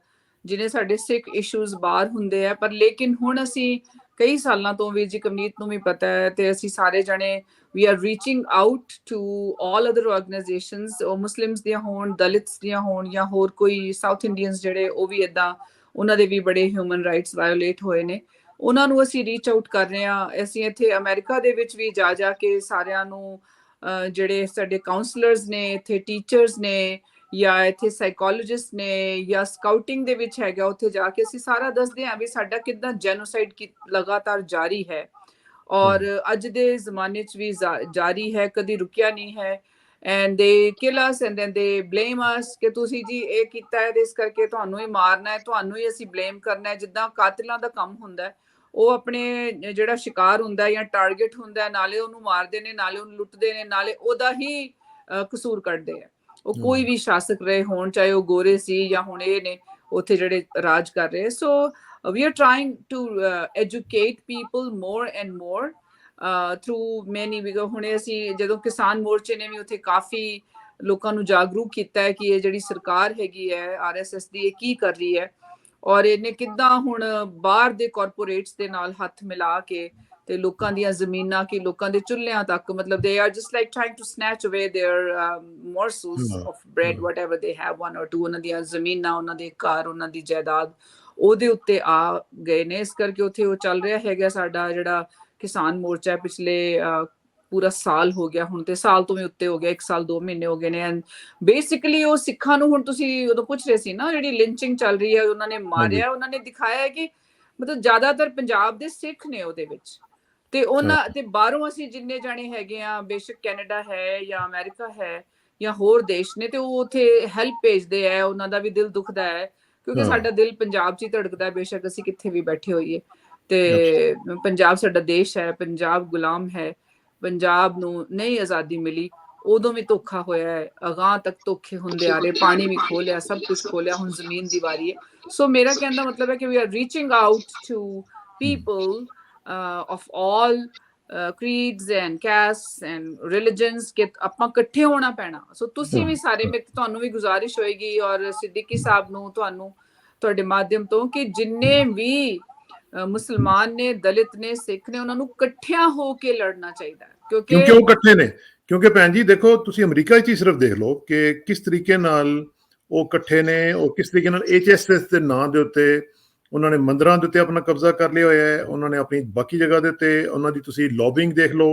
ਜਿਹਨੇ ਸਾਡੇ ਸਿੱਖ ਇਸ਼ੂਜ਼ ਬਾਹਰ ਹੁੰਦੇ ਆ, ਪਰ ਲੇਕਿਨ ਹੁਣ ਅਸੀਂ ਕਈ ਸਾਲਾਂ ਤੋਂ, ਵੀਰ ਜੀ ਕਵਨੀਤ ਨੂੰ ਵੀ ਪਤਾ ਹੈ, ਤੇ ਅਸੀਂ ਸਾਰੇ ਜਣੇ we are reaching out to all other organisations, ਉਹ ਮੁਸਲਿਮਸ ਦੀਆਂ ਹੋਣ, ਦਲਿਤਸ ਦੀਆਂ ਹੋਣ, ਜਾਂ ਹੋਰ ਕੋਈ ਸਾਊਥ ਇੰਡੀਅਨਸ ਜਿਹੜੇ ਉਹ ਵੀ ਇੱਦਾਂ, ਉਹਨਾਂ ਦੇ ਵੀ ਬੜੇ ਹਿਊਮਨ ਰਾਈਟਸ ਵਾਇਓਲੇਟ ਹੋਏ ਨੇ, ਉਹਨਾਂ ਨੂੰ ਅਸੀਂ ਰੀਚ ਆਊਟ ਕਰ ਰਹੇ ਹਾਂ। ਅਸੀਂ ਇੱਥੇ ਅਮਰੀਕਾ ਦੇ ਵਿੱਚ ਵੀ ਜਾ ਕੇ ਸਾਰਿਆਂ ਨੂੰ, ਜਿਹੜੇ ਸਾਡੇ ਕਾਉਂਸਲਰਸ ਨੇ, ਇੱਥੇ ਟੀਚਰਸ ਨੇ, ਜਾਂ ਇੱਥੇ ਸਾਈਕੋਲੋਜਿਸਟ ਨੇ, ਜਾਂ ਸਕਾਊਟਿੰਗ ਦੇ ਵਿੱਚ ਹੈਗਾ, ਉੱਥੇ ਜਾ ਕੇ ਅਸੀਂ ਸਾਰਾ ਦੱਸਦੇ ਹਾਂ ਵੀ ਸਾਡਾ ਕਿੱਦਾਂ ਜੈਨੋਸਾਈਡ ਲਗਾਤਾਰ ਜਾਰੀ ਹੈ, ਔਰ ਅੱਜ ਦੇ ਜ਼ਮਾਨੇ 'ਚ ਵੀ ਜਾਰੀ ਹੈ, ਕਦੀ ਰੁਕਿਆ ਨਹੀਂ ਹੈ। And they kill us and then they blame us ਕਿ ਤੁਸੀਂ ਜੀ ਇਹ ਕੀਤਾ ਹੈ, ਇਸ ਕਰਕੇ ਤੁਹਾਨੂੰ ਹੀ ਮਾਰਨਾ ਹੈ, ਤੁਹਾਨੂੰ ਹੀ ਅਸੀਂ ਬਲੇਮ ਕਰਨਾ ਹੈ। ਜਿੱਦਾਂ ਕਾਤਿਲਾਂ ਦਾ ਕੰਮ ਹੁੰਦਾ ਹੈ, ਉਹ ਆਪਣੇ ਜਿਹੜਾ ਸ਼ਿਕਾਰ ਹੁੰਦਾ ਜਾਂ ਟਾਰਗੇਟ ਹੁੰਦਾ, ਨਾਲੇ ਉਹਨੂੰ ਮਾਰਦੇ ਨੇ, ਨਾਲੇ ਉਹਨੂੰ ਲੁੱਟਦੇ ਨੇ, ਨਾਲੇ ਉਹਦਾ ਹੀ ਕਸੂਰ ਕੱਢਦੇ ਆ। ਉਹ ਕੋਈ ਵੀ ਸ਼ਾਸਕ ਰਹੇ ਹੋਣ, ਚਾਹੇ ਉਹ ਗੋਰੇ ਸੀ ਜਾਂ ਹੁਣ ਇਹ ਨੇ ਉੱਥੇ ਜਿਹੜੇ ਰਾਜ ਕਰ ਰਹੇ। So we are trying to educate people more and more through many, because ਹੁਣੇ ਅਸੀਂ ਜਦੋਂ ਕਿਸਾਨ ਮੋਰਚੇ ਨੇ ਵੀ ਉੱਥੇ ਕਾਫੀ ਲੋਕਾਂ ਨੂੰ ਜਾਗਰੂਕ ਕੀਤਾ ਹੈ ਕਿ ਇਹ ਜਿਹੜੀ ਸਰਕਾਰ ਹੈਗੀ ਹੈ RSS ਦੀ, ਇਹ ਕੀ ਕਰ ਰਹੀ ਹੈ, ਔਰ ਇਹਨੇ ਕਿੱਦਾਂ ਹੁਣ ਬਾਹਰ ਦੇ ਕਾਰਪੋਰੇਟਸ ਦੇ ਨਾਲ ਹੱਥ ਮਿਲਾ ਕੇ ਤੇ ਲੋਕਾਂ ਦੀਆਂ ਜ਼ਮੀਨਾਂ, ਕਿ ਲੋਕਾਂ ਦੇ ਚੁੱਲ੍ਹਿਆਂ ਤੱਕ, ਮਤਲਬ they are just like trying to snatch away their morsels of bread, whatever they have, 1 or 2, ਉਹਨਾਂ ਦੀਆਂ ਜ਼ਮੀਨਾਂ, ਉਹਨਾਂ ਦੇ ਘਰ, ਉਹਨਾਂ ਦੀ ਜਾਇਦਾਦ, ਉਹਦੇ ਉੱਤੇ ਆ ਗਏ ਨੇ। ਇਸ ਕਰਕੇ ਉੱਥੇ ਉਹ ਚੱਲ ਰਿਹਾ ਹੈਗਾ ਸਾਡਾ ਜਿਹੜਾ ਕਿਸਾਨ ਮੋਰਚਾ, ਪਿਛਲੇ ਪੂਰਾ ਸਾਲ ਹੋ ਗਿਆ ਹੁਣ, ਤੇ ਸਾਲ ਤੋਂ ਵੀ ਉੱਤੇ ਹੋ ਗਿਆ, 1 ਸਾਲ 2 ਮਹੀਨੇ ਹੋ ਗਏ ਨੇ। ਐਂਡ ਬੇਸਿਕਲੀ ਉਹ ਸਿੱਖਾਂ ਨੂੰ, ਹੁਣ ਤੁਸੀਂ ਉਦੋਂ ਪੁੱਛ ਰਹੇ ਸੀ ਨਾ, ਜਿਹੜੀ ਲਿੰਚਿੰਗ ਚੱਲ ਰਹੀ ਹੈ, ਉਹਨਾਂ ਨੇ ਮਾਰਿਆ, ਉਹਨਾਂ ਨੇ ਦਿਖਾਇਆ ਕਿ ਮਤਲਬ ਜ਼ਿਆਦਾਤਰ ਪੰਜਾਬ ਦੇ ਸਿੱਖ ਨੇ ਉਹਦੇ ਵਿੱਚ, ਤੇ ਉਹਨਾਂ ਤੇ ਬਾਹਰੋਂ ਅਸੀਂ ਜਿੰਨੇ ਜਾਣੇ ਹੈਗੇ ਆ, ਬੇਸ਼ੱਕ ਕੈਨੇਡਾ ਹੈ ਜਾਂ ਅਮਰੀਕਾ ਹੈ ਜਾਂ ਹੋਰ ਦੇਸ਼ ਨੇ, ਤੇ ਉਹ ਉੱਥੇ ਹੈਲਪ ਭੇਜਦੇ ਆ। ਉਹਨਾਂ ਦਾ ਵੀ ਦਿਲ ਦੁਖਦਾ ਹੈ, ਕਿਉਂਕਿ ਸਾਡਾ ਦਿਲ ਪੰਜਾਬ 'ਚ ਹੀ ਧੜਕਦਾ ਹੈ, ਬੇਸ਼ੱਕ ਅਸੀਂ ਕਿੱਥੇ ਵੀ ਬੈਠੇ ਹੋਈਏ। ਤੇ ਪੰਜਾਬ ਸਾਡਾ ਦੇਸ਼ ਹੈ, ਪੰਜਾਬ ਗੁਲਾਮ ਹੈ, ਪੰਜਾਬ ਨੂੰ ਨਹੀਂ ਆਜ਼ਾਦੀ ਮਿਲੀ, ਉਦੋਂ ਵੀ ਧੋਖਾ ਹੋਇਆ ਹੈ, ਅਗਾਂਹ ਤੱਕ ਧੋਖੇ ਹੁੰਦੇ ਆ ਰਹੇ, ਪਾਣੀ ਵੀ ਖੋਲਿਆ, ਸਭ ਕੁਝ ਖੋਲਿਆ, ਹੁਣ ਜ਼ਮੀਨ ਦੀ ਵਾਰੀ ਹੈ। ਸੋ ਮੇਰਾ ਕਹਿਣ ਦਾ ਮਤਲਬ ਹੈ ਕਿ we are reaching out to people of all creeds and castes and religions, ਕਿ ਆਪਾਂ ਇਕੱਠੇ ਹੋਣਾ ਪੈਣਾ। ਸੋ ਤੁਸੀਂ ਵੀ ਸਾਰੇ, ਤੁਹਾਨੂੰ ਵੀ ਗੁਜ਼ਾਰਿਸ਼ ਹੋਏਗੀ, ਔਰ ਸਿੱਦੀਕੀ ਸਾਹਿਬ ਨੂੰ, ਤੁਹਾਨੂੰ ਤੁਹਾਡੇ ਮਾਧਿਅਮ ਤੋਂ, ਕਿ ਜਿੰਨੇ ਵੀ ਮੁਸਲਮਾਨ ਨੇ, ਦਲਿਤ ਨੇ, ਸਿੱਖ ਨੇ, ਉਹਨਾਂ ਨੂੰ ਇਕੱਠਿਆਂ ਹੋ ਕੇ ਲੜਨਾ ਚਾਹੀਦਾ ਹੈ, ਕਿਉਂਕਿ ਉਹ ਇਕੱਠੇ ਨੇ। ਕਿਉਂਕਿ ਭੈਣ ਜੀ ਦੇਖੋ, ਤੁਸੀਂ ਅਮਰੀਕਾ 'ਚ ਹੀ ਸਿਰਫ ਦੇਖ ਲਓ ਕਿ ਕਿਸ ਤਰੀਕੇ ਨਾਲ ਉਹ ਇਕੱਠੇ ਨੇ, ਉਹ ਕਿਸ ਤਰੀਕੇ ਨਾਲ HSS ਦੇ ਨਾਂ ਦੇ ਉੱਤੇ ਉਹਨਾਂ ਨੇ ਮੰਦਰਾਂ ਦੇ ਉੱਤੇ ਆਪਣਾ ਕਬਜ਼ਾ ਕਰ ਲਿਆ ਹੋਇਆ ਹੈ, ਉਹਨਾਂ ਨੇ ਆਪਣੀ ਬਾਕੀ ਜਗ੍ਹਾ ਦੇ ਉੱਤੇ ਉਹਨਾਂ ਦੀ ਤੁਸੀਂ ਲॉबिंग देख लो,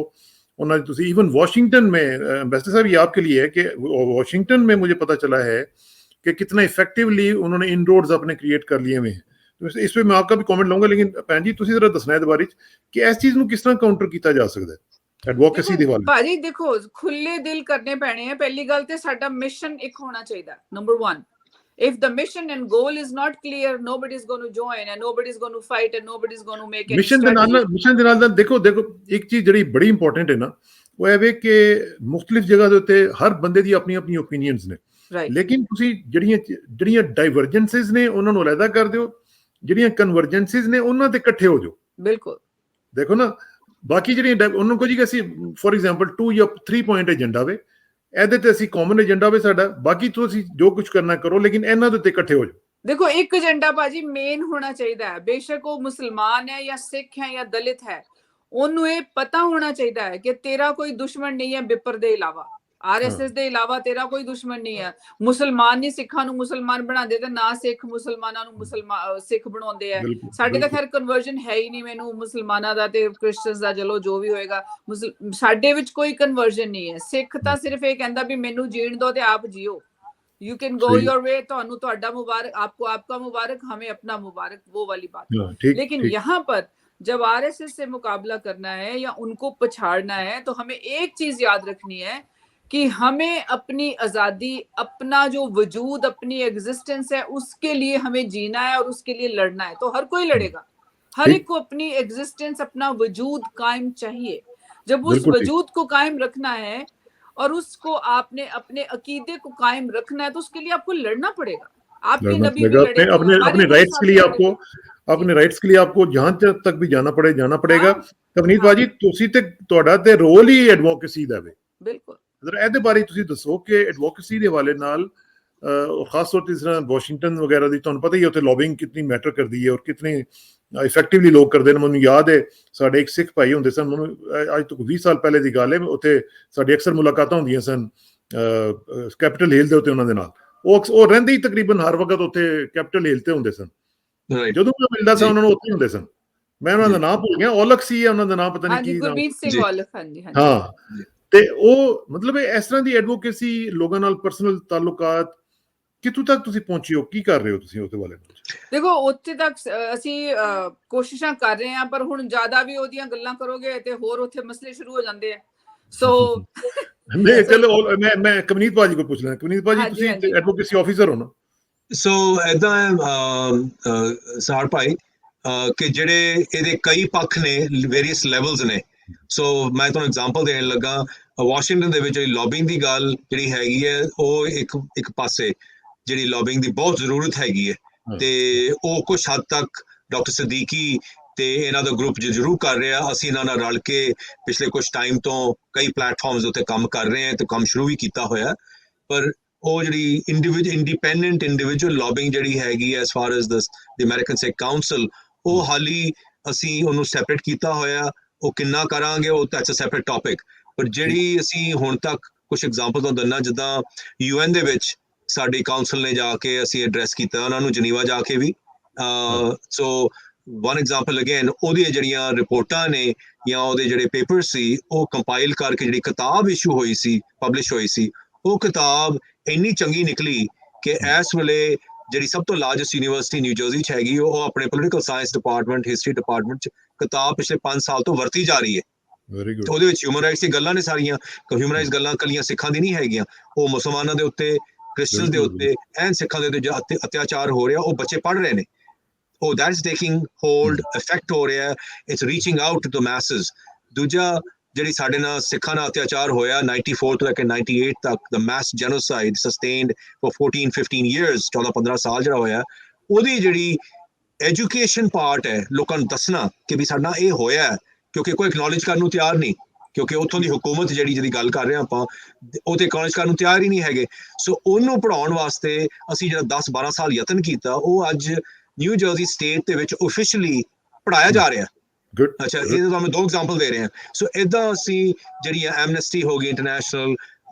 ਉਹਨਾਂ ਦੀ ਤੁਸੀਂ इवन वाशिंगटन में, एम्बेसडर साहब ये आपके लिए है कि वाशिंगटन में मुझे पता चला है कि कितना इफेक्टिवली उन्होंने इनरोड्स अपने क्रिएट कर लिए हुए हैं। तो इस पे मैं आपका भी कमेंट लूंगा, लेकिन भैन जी ਤੁਸੀਂ ਜ਼ਰਾ ਦੱਸਣਾ ਇਹਦੇ ਬਾਰੇ ਕਿ ਇਸ ਚੀਜ਼ ਨੂੰ ਕਿਸ ਤਰ੍ਹਾਂ ਕਾਊਂਟਰ ਕੀਤਾ ਜਾ ਸਕਦਾ ਹੈ ਐਡਵੋਕੇਸੀ ਦੇ ਵੱਲ। ਭਾਜੀ ਦੇਖੋ, ਖੁੱਲੇ ਦਿਲ ਕਰਨੇ ਪੈਣੇ ਆ। ਪਹਿਲੀ ਗੱਲ ਤੇ ਸਾਡਾ ਮਿਸ਼ਨ ਇੱਕ ਹੋਣਾ ਚਾਹੀਦਾ, number 1। If the mission and goal is not clear, nobody is going to join and nobody is going to fight and nobody is going to make any strategy. Mission ਦੇ ਨਾਲ ਦੇਖੋ ਇੱਕ ਚੀਜ਼ ਜਿਹੜੀ ਬੜੀ ਇੰਪੋਰਟੈਂਟ ਹੈ ਨਾ, ਉਹ ਇਹ ਵੇ ਕਿ ਮੁxtਲਿਫ ਜਗ੍ਹਾ ਦੇ ਉੱਤੇ ਹਰ ਬੰਦੇ ਦੀ ਆਪਣੀ ਆਪਣੀ ਓਪੀਨੀਅਨਸ ਨੇ, ਲੇਕਿਨ ਤੁਸੀਂ ਜਿਹੜੀਆਂ ਡਾਈਵਰਜੈਂਸਿਸ ਨੇ ਉਹਨਾਂ ਨੂੰ ਅਲੱਗਾ ਕਰ ਦਿਓ, ਜਿਹੜੀਆਂ ਕਨਵਰਜੈਂਸਿਸ ਨੇ ਉਹਨਾਂ ਤੇ ਇਕੱਠੇ ਹੋ ਜਾਓ। ਬਿਲਕੁਲ ਦੇਖੋ ਨਾ, ਬਾਕੀ ਜਿਹੜੀਆਂ ਉਹਨਾਂ ਕੋਲ ਜੀ ਅਸੀਂ ਫੋਰ ਐਗਜ਼ਾਮਪਲ 2 ਜਾਂ 3 ਪੁਆਇੰਟ ਏਜੰਡਾ ਵੇ, ਇਹਦੇ ਤੇ ਅਸੀਂ ਕਾਮਨ ਏਜੰਡਾ ਵੇ ਸਾਡਾ, ਬਾਕੀ ਤੁਸੀਂ ਜੋ ਕੁਝ ਕਰਨਾ ਕਰੋ, ਲੇਕਿਨ ਇਹਨਾਂ ਦੇ ਉੱਤੇ ਇਕੱਠੇ ਹੋ ਜਾਓ। देखो एक एजेंडा भाजी मेन होना चाहिए है, बेशक वो मुसलमान है या सिख है या दलित है, ਉਹਨੂੰ ਇਹ ਪਤਾ ਹੋਣਾ ਚਾਹੀਦਾ ਹੈ ਕਿ ਤੇਰਾ ਕੋਈ ਦੁਸ਼ਮਣ ਨਹੀਂ ਹੈ ਬਿੱਪਰ ਦੇ ਇਲਾਵਾ, ਆਰਐਸਐਸ ਦੇ ਇਲਾਵਾ ਤੇਰਾ ਕੋਈ ਦੁਸ਼ਮਣ ਨਹੀਂ ਹੈ। ਮੁਸਲਮਾਨ ਨਹੀਂ ਸਿੱਖਾਂ ਨੂੰ ਮੁਸਲਮਾਨ ਬਣਾਉਂਦੇ ਤੇ ਨਾ ਸਿੱਖ ਮੁਸਲਮਾਨਾਂ ਨੂੰ ਮੁਸਲਮਾਨ ਸਿੱਖ ਬਣਾਉਂਦੇ ਆ। ਸਾਡੇ ਤਾਂ ਖੈਰ ਕਨਵਰਜਨ ਹੈ ਹੀ ਨਹੀਂ, ਮੈਨੂੰ ਮੁਸਲਮਾਨਾਂ ਦਾ ਤੇ ਕ੍ਰਿਸਚੀਅਨਸ ਦਾ ਚਲੋ ਜੋ ਵੀ ਹੋਏਗਾ, ਸਾਡੇ ਵਿੱਚ ਕੋਈ ਕਨਵਰਜਨ ਨਹੀਂ ਹੈ। ਸਿੱਖ ਤਾਂ ਸਿਰਫ ਇਹ ਕਹਿੰਦਾ ਵੀ ਮੈਨੂੰ ਜੀਣ ਦਿਓ ਤੇ ਆਪ JIO, you can go your way, ਤੁਹਾਨੂੰ ਤੁਹਾਡਾ मुबारक, आपको आपका मुबारक, हमें अपना मुबारक, वो वाली बात। लेकिन यहाँ पर जब आरएसएस से मुकाबला करना है या उनको पछाड़ना है तो हमें एक चीज याद रखनी है कि हमें अपनी आजादी, अपना जो वजूद, अपनी एग्जिस्टेंस है, उसके लिए हमें जीना है और उसके लिए लड़ना है। तो हर कोई लड़ेगा, हर एक को अपनी एग्जिस्टेंस, अपना वजूद कायम चाहिए। जब उस वजूद को कायम रखना है और उसको आपने अपने अकीदे को कायम रखना है तो उसके लिए आपको लड़ना पड़ेगा। आपके नबी भी लड़े, अपने राइट्स के लिए आपको, अपने राइट्स के लिए आपको जहां तक भी जाना पड़ेगा। तवनीत बाजी ਤੁਸੀਂ ਤੇ ਤੁਹਾਡਾ ਤੇ ਰੋਲ ਹੀ ਐਡਵੋਕੇਸੀ ਦਾ ਵੇ। ਬਿਲਕੁਲ ਜ਼ਰਾ ਇਹਦੇ ਬਾਰੇ ਤੁਸੀਂ ਦੱਸੋ ਕਿ ਐਡਵੋਕੇਸੀ ਦੇ ਹਵਾਲੇ ਨਾਲ ਖਾਸ ਤੌਰ ਤੇ ਜਿਸ ਤਰ੍ਹਾਂ ਵਾਸ਼ਿੰਗਟਨ ਵਗੈਰਾ ਦੀ ਤੁਹਾਨੂੰ ਪਤਾ ਹੀ ਹੈ ਉੱਥੇ ਲੌਬਿੰਗ ਕਿੰਨੀ ਮੈਟਰ ਕਰਦੀ ਹੈ ਔਰ ਕਿਤਨੇ ਇਫੈਕਟਿਵਲੀ ਲੋਕ ਕਰਦੇ ਨੇ। ਮੈਨੂੰ ਯਾਦ ਹੈ ਸਾਡੇ ਇੱਕ ਸਿੱਖ ਭਾਈ ਹੁੰਦੇ ਸਨ, ਮੈਨੂੰ ਅੱਜ ਤੋਂ 20 ਸਾਲ ਪਹਿਲੇ ਦੀ ਗੱਲ ਹੈ, ਉੱਥੇ ਸਾਡੀ ਅਕਸਰ ਮੁਲਾਕਾਤਾਂ ਹੁੰਦੀਆਂ ਸਨ ਕੈਪੀਟਲ ਹਿੱਲ ਦੇ ਉੱਤੇ ਉਹਨਾਂ ਦੇ ਨਾਲ। ਉਹ ਰਹਿੰਦੇ ਹੀ ਤਕਰੀਬਨ ਹਰ ਵਕਤ ਉੱਥੇ ਕੈਪੀਟਲ ਹਿੱਲ ਤੇ ਹੁੰਦੇ ਸਨ। ਜਦੋਂ ਮੈਂ ਮਿਲਦਾ ਸੀ ਉਹਨਾਂ ਨੂੰ ਉੱਥੇ ਹੁੰਦੇ ਸਨ, ਮੈਂ ਉਹਨਾਂ ਦਾ ਨਾਮ ਭੁੱਲ ਗਿਆ, ਔਲਖ ਸੀ ਉਹਨਾਂ ਦਾ ਨਾਮ ਪਤਾ ਨਹੀਂ ਕੀ ਗੁਰਮੀਤ ਸਿੰਘ ਔਲਖ। ਹਾਂਜੀ ਹਾਂ, ਤੇ ਉਹ ਮਤਲਬ ਇਸ ਤਰ੍ਹਾਂ ਦੀ ਐਡਵੋਕੇਸੀ, ਲੋਕਾਂ ਨਾਲ ਪਰਸਨਲ ਤਾਲੁਕਾਤ ਕਿੱਥੋਂ ਤੱਕ ਤੁਸੀਂ ਪਹੁੰਚੇ ਹੋ, ਕੀ ਕਰ ਰਹੇ ਹੋ ਤੁਸੀਂ ਉਹਦੇ ਬਾਰੇ? ਦੇਖੋ ਉੱਥੇ ਤੱਕ ਅਸੀਂ ਕੋਸ਼ਿਸ਼ਾਂ ਕਰ ਰਹੇ ਹਾਂ, ਪਰ ਹੁਣ ਜ਼ਿਆਦਾ ਵੀ ਉਹਦੀਆਂ ਗੱਲਾਂ ਕਰੋਗੇ ਤੇ ਹੋਰ ਉੱਥੇ ਮਸਲੇ ਸ਼ੁਰੂ ਹੋ ਜਾਂਦੇ ਆ। ਸੋ ਨਹੀਂ ਚਲੋ ਮੈਂ ਕਵਨੀਤ ਭਾਜੀ ਕੋਲ ਪੁੱਛ ਲੈਣਾ। ਕਵਨੀਤ ਭਾਜੀ ਤੁਸੀਂ ਐਡਵੋਕੇਸੀ ਆਫੀਸਰ ਹੋ ਨਾ? ਸੋ ਏਦਾਂ ਸਾਰ ਭਾਈ ਕਿ ਜਿਹੜੇ ਇਹਦੇ ਕਈ ਪੱਖ ਨੇ, ਵੇਰੀਅਸ ਲੈਵਲਸ ਨੇ। ਸੋ ਮੈਂ ਤੁਹਾਨੂੰ ਐਗਜ਼ਾਮਪਲ ਦੇਣ ਲੱਗਾ, ਵਾਸ਼ਿੰਗਟਨ ਦੇ ਵਿੱਚ ਲੌਬਿੰਗ ਦੀ ਗੱਲ ਜਿਹੜੀ ਹੈਗੀ ਹੈ, ਉਹ ਇੱਕ ਪਾਸੇ ਜਿਹੜੀ ਲੌਬਿੰਗ ਦੀ ਬਹੁਤ ਜ਼ਰੂਰਤ ਹੈਗੀ ਹੈ, ਤੇ ਉਹ ਕੁਛ ਹੱਦ ਤੱਕ ਡਾਕਟਰ ਸਦੀਕੀ ਤੇ ਇਹਨਾਂ ਦਾ ਗਰੁੱਪ ਜ਼ਰੂਰ ਕਰ ਰਿਹਾ। ਅਸੀਂ ਇਹਨਾਂ ਨਾਲ ਰਲ ਕੇ ਪਿਛਲੇ ਕੁਛ ਟਾਈਮ ਤੋਂ ਕਈ ਪਲੇਟਫਾਰਮਸ ਉੱਤੇ ਕੰਮ ਕਰ ਰਹੇ ਹਾਂ ਤੇ ਕੰਮ ਸ਼ੁਰੂ ਵੀ ਕੀਤਾ ਹੋਇਆ। ਪਰ ਉਹ ਜਿਹੜੀ ਇੰਡੀਪੈਂਡੈਂਟ ਇੰਡੀਵਿਜੂਅਲ ਲੌਬਿੰਗ ਜਿਹੜੀ ਹੈਗੀ S for S the American Sikh council, ਉਹ ਹਾਲੀ ਅਸੀਂ ਉਹਨੂੰ ਸੈਪਰੇਟ ਕੀਤਾ ਹੋਇਆ। ਉਹ ਕਿੰਨਾ ਕਰਾਂਗੇ ਉਹ ਤਾਂ ਸੈਪਰੇਟ ਟੌਪਿਕ। ਪਰ ਜਿਹੜੀ ਅਸੀਂ ਹੁਣ ਤੱਕ ਕੁਛ ਐਗਜ਼ਾਮਪਲ ਤੋਂ ਦਿੰਦਾ, ਜਿੱਦਾਂ UN ਦੇ ਵਿੱਚ ਸਾਡੀ ਕਾਉਂਸਲ ਨੇ ਜਾ ਕੇ ਅਸੀਂ ਐਡਰੈਸ ਕੀਤਾ ਉਹਨਾਂ ਨੂੰ, ਜਨੀਵਾ ਜਾ ਕੇ ਵੀ। ਸੋ ਵਨ ਐਗਜ਼ਾਮਪਲ ਅਗੇਨ, ਉਹਦੀਆਂ ਜਿਹੜੀਆਂ ਰਿਪੋਰਟਾਂ ਨੇ ਜਾਂ ਉਹਦੇ ਜਿਹੜੇ ਪੇਪਰ ਸੀ, ਉਹ ਕੰਪਾਈਲ ਕਰਕੇ ਜਿਹੜੀ ਕਿਤਾਬ ਇਸ਼ੂ ਹੋਈ ਸੀ, ਪਬਲਿਸ਼ ਹੋਈ ਸੀ, ਉਹ ਕਿਤਾਬ ਇੰਨੀ ਚੰਗੀ ਨਿਕਲੀ ਕਿ ਇਸ ਵੇਲੇ ਜਿਹੜੀ ਸਭ ਤੋਂ ਲਾਰਜੈਸਟ ਯੂਨੀਵਰਸਿਟੀ ਨਿਊ ਜਰਸੀ 'ਚ ਹੈਗੀ, ਉਹ ਆਪਣੇ political science department, history department 'ਚ ਕਿਤਾਬ ਪਿਛਲੇ 5 ਸਾਲ ਤੋਂ ਵਰਤੀ ਜਾ ਰਹੀ ਹੈ। ਉਹਦੇ ਵਿੱਚ ਹਿਊਮਨ ਰਾਈਟਸ ਦੀ ਗੱਲਾਂ ਨੇ ਸਾਰੀਆਂ। ਹਿਊਮਨ ਰਾਈਟਸ ਗੱਲਾਂ ਕੱਲੀਆਂ ਸਿੱਖਾਂ ਦੀ ਨਹੀਂ ਹੈਗੀਆਂ, ਉਹ ਮੁਸਲਮਾਨਾਂ ਦੇ ਉੱਤੇ, ਕ੍ਰਿਸਚੀਅਨਸ ਦੇ ਉੱਤੇ, ਐਨ ਸਿੱਖਾਂ ਦੇ ਉੱਤੇ ਅਤਿਆਚਾਰ ਹੋ ਰਿਹਾ, ਉਹ ਬੱਚੇ ਪੜ੍ਹ ਰਹੇ ਨੇ। ਉਹ that is taking hold, effect ਹੋ ਰਿਹਾ, it's reaching out to the masses. ਦੂਜਾ, ਜਿਹੜੀ ਸਾਡੇ ਨਾਲ ਸਿੱਖਾਂ ਨਾਲ ਅਤਿਆਚਾਰ ਹੋਇਆ 94 ਤੋਂ ਲੈ ਕੇ 98 ਤੱਕ, the mass genocide sustained for 14-15 years, 14-15 ਸਾਲ ਜਿਹੜਾ ਹੋਇਆ, ਉਹਦੀ ਜਿਹੜੀ ਐਜੂਕੇਸ਼ਨ ਪਾਰਟ ਹੈ, ਲੋਕਾਂ ਨੂੰ ਦੱਸਣਾ ਕਿ ਵੀ ਸਾਡਾ ਇਹ ਹੋਇਆ, ਕਿਉਂਕਿ ਕੋਈ ਐਕਨੋਲੇਜ ਕਰਨ ਨੂੰ ਤਿਆਰ ਨਹੀਂ, ਕਿਉਂਕਿ ਉੱਥੋਂ ਦੀ ਹੁਕੂਮਤ ਜਿਹਦੀ ਗੱਲ ਕਰ ਰਹੇ ਹਾਂ ਆਪਾਂ, ਉਹ ਤੇ ਐਕਨੋਲੇਜ ਕਰਨ ਨੂੰ ਤਿਆਰ ਹੀ ਨਹੀਂ ਹੈਗੇ। ਸੋ ਉਹਨੂੰ ਪੜ੍ਹਾਉਣ ਵਾਸਤੇ ਅਸੀਂ ਜਿਹੜਾ 10-12 ਸਾਲ ਯਤਨ ਕੀਤਾ, ਉਹ ਅੱਜ ਨਿਊ ਜਰਸੀ ਸਟੇਟ ਦੇ ਵਿੱਚ ਓਫੀਸ਼ੀਅਲੀ ਪੜ੍ਹਾਇਆ ਜਾ ਰਿਹਾ। ਅੱਛਾ, ਇਹ ਤਾਂ ਮੈਂ 2 ਐਗਜ਼ਾਮਪਲ ਦੇ ਰਹੇ ਹਾਂ। ਸੋ ਏਦਾਂ ਅਸੀਂ ਜਿਹੜੀਆਂ ਐਮਨੈਸਟੀ ਹੋ ਗਈ, ਇੰਟਰਨੈਸ਼ਨਲ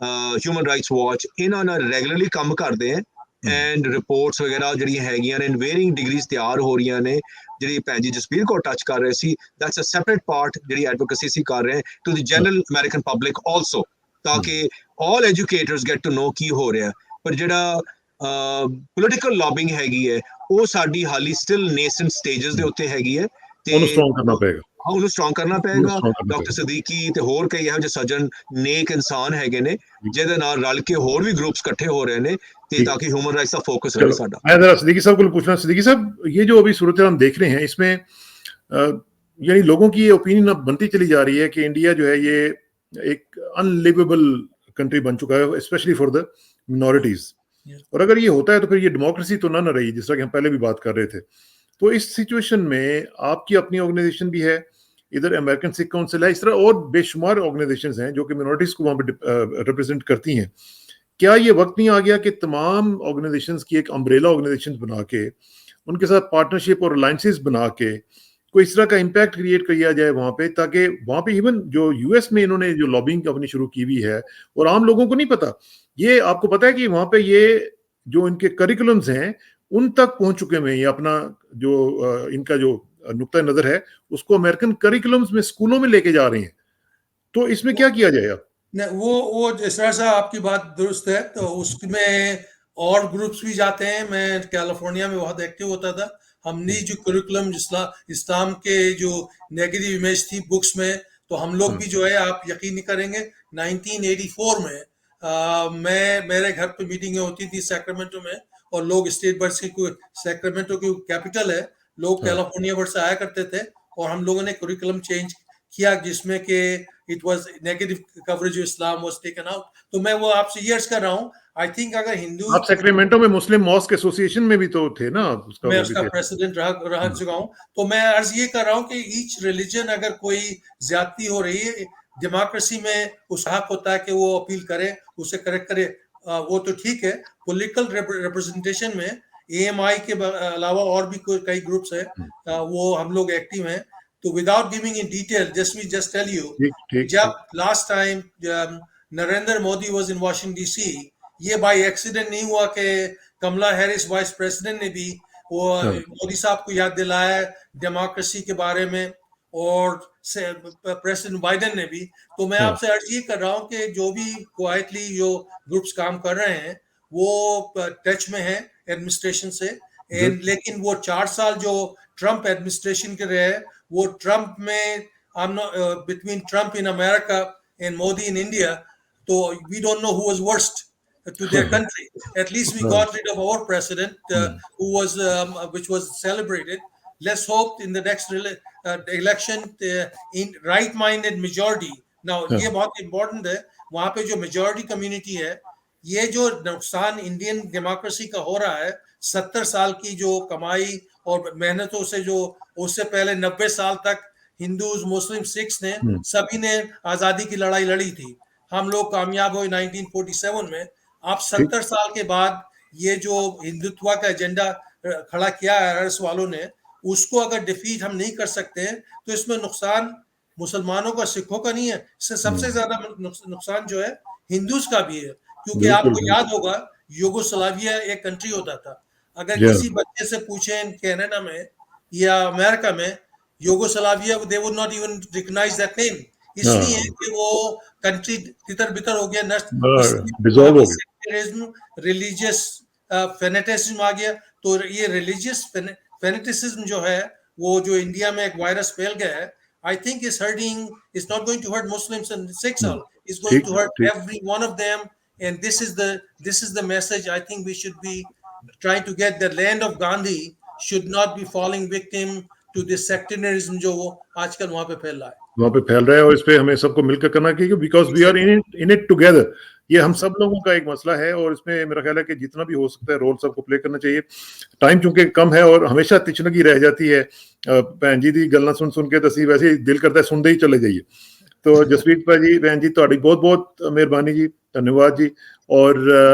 ਹਿਊਮਨ ਰਾਈਟਸ ਵਾਚ, ਇਹਨਾਂ ਨਾਲ ਰੈਗੂਲਰਲੀ ਕੰਮ ਕਰਦੇ ਹਾਂ। ਐਂਡ ਰਿਪੋਰਟਸ ਵਗੈਰਾ ਜਿਹੜੀਆਂ ਹੈਗੀਆਂ ਨੇ, ਵੇਰਿੰਗ ਡਿਗਰੀਜ਼ ਤਿਆਰ ਹੋ ਰਹੀਆਂ ਨੇ। ਜਿਹੜੀ ਭੈਣ ਜੀ ਜਸਪੀਰ ਕੌਰ ਟੱਚ ਕਰ ਰਹੇ ਸੀ, ਦੈਟਸ ਅ ਸੈਪਰੇਟ ਪਾਰਟ ਜਿਹੜੀ ਐਡਵੋਕੇਸੀ ਅਸੀਂ ਕਰ ਰਹੇ to the general American public also, ਤਾਂ ਕਿ ਆਲ ਐਜੂਕੇਟਰਸ ਗੈਟ ਟੂ ਨੋ ਕੀ ਹੋ ਰਿਹਾ। ਪਰ ਜਿਹੜਾ ਪੋਲੀਟੀਕਲ ਲੌਬਿੰਗ ਹੈਗੀ ਹੈ, ਉਹ ਸਾਡੀ ਹਾਲੀ ਸਟਿਲ ਨੇਸੈਂਟ ਸਟੇਜਸ ਦੇ ਉੱਤੇ ਹੈਗੀ ਹੈ, ਤੇ ਉਹਨੂੰ ਸਟਰੋਂਗ ਕਰਨਾ ਪਏਗਾ। ਉਹਨੂੰ ਸਟਰੋਂਗ ਕਰਨਾ ਪਏਗਾ। ਡਾਕਟਰ ਸਦੀਕੀ ਤੇ ਹੋਰ ਕਈ ਇਹੋ ਜਿਹੇ ਸੱਜਣ ਨੇਕ ਇਨਸਾਨ ਹੈਗੇ ਨੇ, ਜਿਹਦੇ ਨਾਲ ਰਲ ਕੇ ਹੋਰ ਵੀ ਗਰੁੱਪਸ ਇਕੱਠੇ ਹੋ ਰਹੇ ਨੇ, ਤੇ ताकि ह्यूमन राइट्स का फोकस रहे साडा। मैं जरा सिद्दीकी साहब को पूछना, सिद्दीकी साहब, ये जो अभी सूरत हम देख रहे हैं, इसमें यानी लोगों की ये ओपिनियन अब बनती चली जा रही है कि इंडिया जो है ये एक अनलिवेबल कंट्री बन चुका है, स्पेशली फॉर द मिनॉरिटीज। और अगर ये होता है तो फिर ये डेमोक्रेसी तो ना रही, जिस तरह कि हम पहले भी बात कर रहे थे। तो इस सिचुएशन में आपकी अपनी ऑर्गेनाइजेशन भी है, इधर अमेरिकन सिख काउंसिल है, इस तरह और बेशुमार ऑर्गेनाइजेशंस हैं जो कि मिनॉरिटीज को वहां पर रिप्रेजेंट करती हैं। क्या ये वक्त नहीं आ गया कि तमाम ऑर्गेनाइजेशंस की एक अम्ब्रेला ऑर्गेनाइजेशन बना के उनके साथ पार्टनरशिप और अलायंसेस बना के कोई इस तरह का इम्पैक्ट क्रिएट किया जाए वहां पे, ताकि वहां पे इवन जो यूएस में इन्होंने जो लॉबिंग अपनी शुरू की हुई है और आम लोगों को नहीं पता, ये आपको पता है कि वहां पे ये जो इनके करिकुलम्स हैं उन तक पहुंच चुके हैं। ये अपना जो इनका जो नुक्ता नजर है उसको अमेरिकन करिकुलम्स में स्कूलों में लेके जा रहे हैं। तो इसमें क्या किया जाएगा? वो जिस तरह से आपकी बात दुरुस्त है, तो उसमें और ग्रुप्स भी जाते हैं। मैं कैलिफोर्निया में बहुत एक्टिव होता था। हमने जो करिकुलम इस्लाम के जो नेगेटिव इमेज थी बुक्स में, तो हम लोग भी जो है, आप यकीन नहीं करेंगे, 1984 में मेरे घर पे मीटिंगें होती थी सैक्रामेंटो में, और लोग स्टेट बर्ड से, सैक्रामेंटो की कैपिटल है, लोग कैलिफोर्निया बर्ड से आया करते थे, और हम लोगों ने करिकुलम चेंज किया जिसमें कि it was negative coverage of Islam was taken out. तो मैं वो आपसे ईयर्स कर रहा हूँ। आई थिंक अगर हिंदू, आप सैक्रामेंटो में मुस्लिम मॉस्क एसोसिएशन में भी तो थे ना, मैं उसका प्रेसिडेंट रह चुका हूँ। तो मैं अर्ज ये कर रहा हूँ कि ईच रिलीजन अगर कोई ज्यादती हो रही है, डेमोक्रेसी में उस हक होता है कि वो अपील करे, उसे करेक्ट करे, वो तो ठीक है। पॉलिटिकल रिप्रेजेंटेशन में एएमआई के अलावा और भी कई ग्रुप्स है, वो हम लोग एक्टिव हैं। तो without giving in detail, just tell you, जब last time Narendra Modi was in Washington DC, ये बाय एक्सीडेंट नहीं हुआ कि कमला हैरिस वाइस प्रेसिडेंट ने भी वो मोदी साहब को याद दिलाया डेमोक्रेसी के बारे में, और प्रेसिडेंट बाइडेन ने भी। तो मैं आपसे अर्ज ये कर रहा हूँ कि जो भी क्वाइटली जो ग्रुप्स काम कर रहे हैं वो टच में है एडमिनिस्ट्रेशन से, लेकिन वो 4 साल जो ट्रम्प एडमिनिस्ट्रेशन के रहे, वो ट्रम्प में between Trump in America and Modi in India, तो we don't know who was worst to their country. At least we got rid of our president, who was which was celebrated. Let's hope in the next election in right-minded majority. Now ये बहुत important है, वहाँ पे जो majority community है, ये जो नुकसान इंडियन डेमोक्रेसी का हो रहा है, 70 साल की जो कमाई और मेहनतों से, जो उससे पहले 90 साल तक हिंदूज, मुस्लिम, सिख्स ने सभी ने आजादी की लड़ाई लड़ी थी। हम लोग कामयाब हुए 1947 में। आप 70 साल के बाद ये जो हिंदुत्व का एजेंडा खड़ा किया है आरएस वालों ने, उसको अगर डिफीट हम नहीं कर सकते हैं, तो इसमें नुकसान मुसलमानों का, सिखों का नहीं है, इससे सबसे ज्यादा नुकसान जो है हिंदूज का भी है। क्योंकि आपको याद होगा यूगोस्लाविया एक कंट्री होता था। अगर किसी बच्चे से पूछें कनाडा में या अमेरिका में Yugoslavia, they would not even recognise that name, इसलिए कि वो कंट्री तितर बितर हो गया, डिसॉल्व हो गया, रिलीजियस फेनेटिज्म आ गया। तो ये रिलीजियस फेनेटिज्म जो है, वो जो इंडिया में एक वायरस फैल गया है, I think is hurting, is not going to hurt Muslims and Sikhs, is going to hurt every one of them, and this is the message I think we should be trying to get. The land of Gandhi should not be falling victim to this sectarianism जो वो आजकल वहां पे फैल रहा है, और इस पे हमें सबको मिलकर करना चाहिए, because we are in it together. ये हम सब लोगों का एक मसला है, और इसमें मेरा ख्याल है कि जितना भी हो सकता है रोल सबको प्ले करना चाहिए। टाइम चूंकि कम है और हमेशा तिचनगी रह जाती है, भैन जी दी गल्लां सुन के तो वैसे ही दिल करता है सुनते ही चले जाइए। तो जसवीत भाई, भैन जी, तुहाडी बहुत बहुत मेहरबानी जी, धन्यवाद जी। और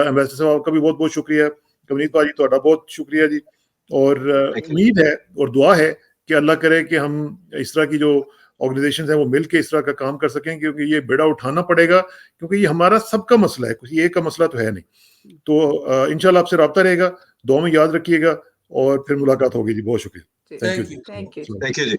एम्बेसडर साहब का भी बहुत बहुत शुक्रिया। कवनीत भाई, तुहाडा बहुत शुक्रिया जी। और उम्मीद है और दुआ है कि अल्लाह करे कि हम इस तरह की जो ऑर्गेनाइजेशंस हैं वो मिलके इस तरह का काम कर सकें, क्योंकि ये बेड़ा उठाना पड़ेगा, क्योंकि ये हमारा सबका मसला है, कुछ एक का मसला तो है नहीं। तो इंशाल्लाह आपसे रब्ता रहेगा, दुआ में याद रखिएगा, और फिर मुलाकात होगी जी। बहुत शुक्रिया। Thank you. Thank you ji.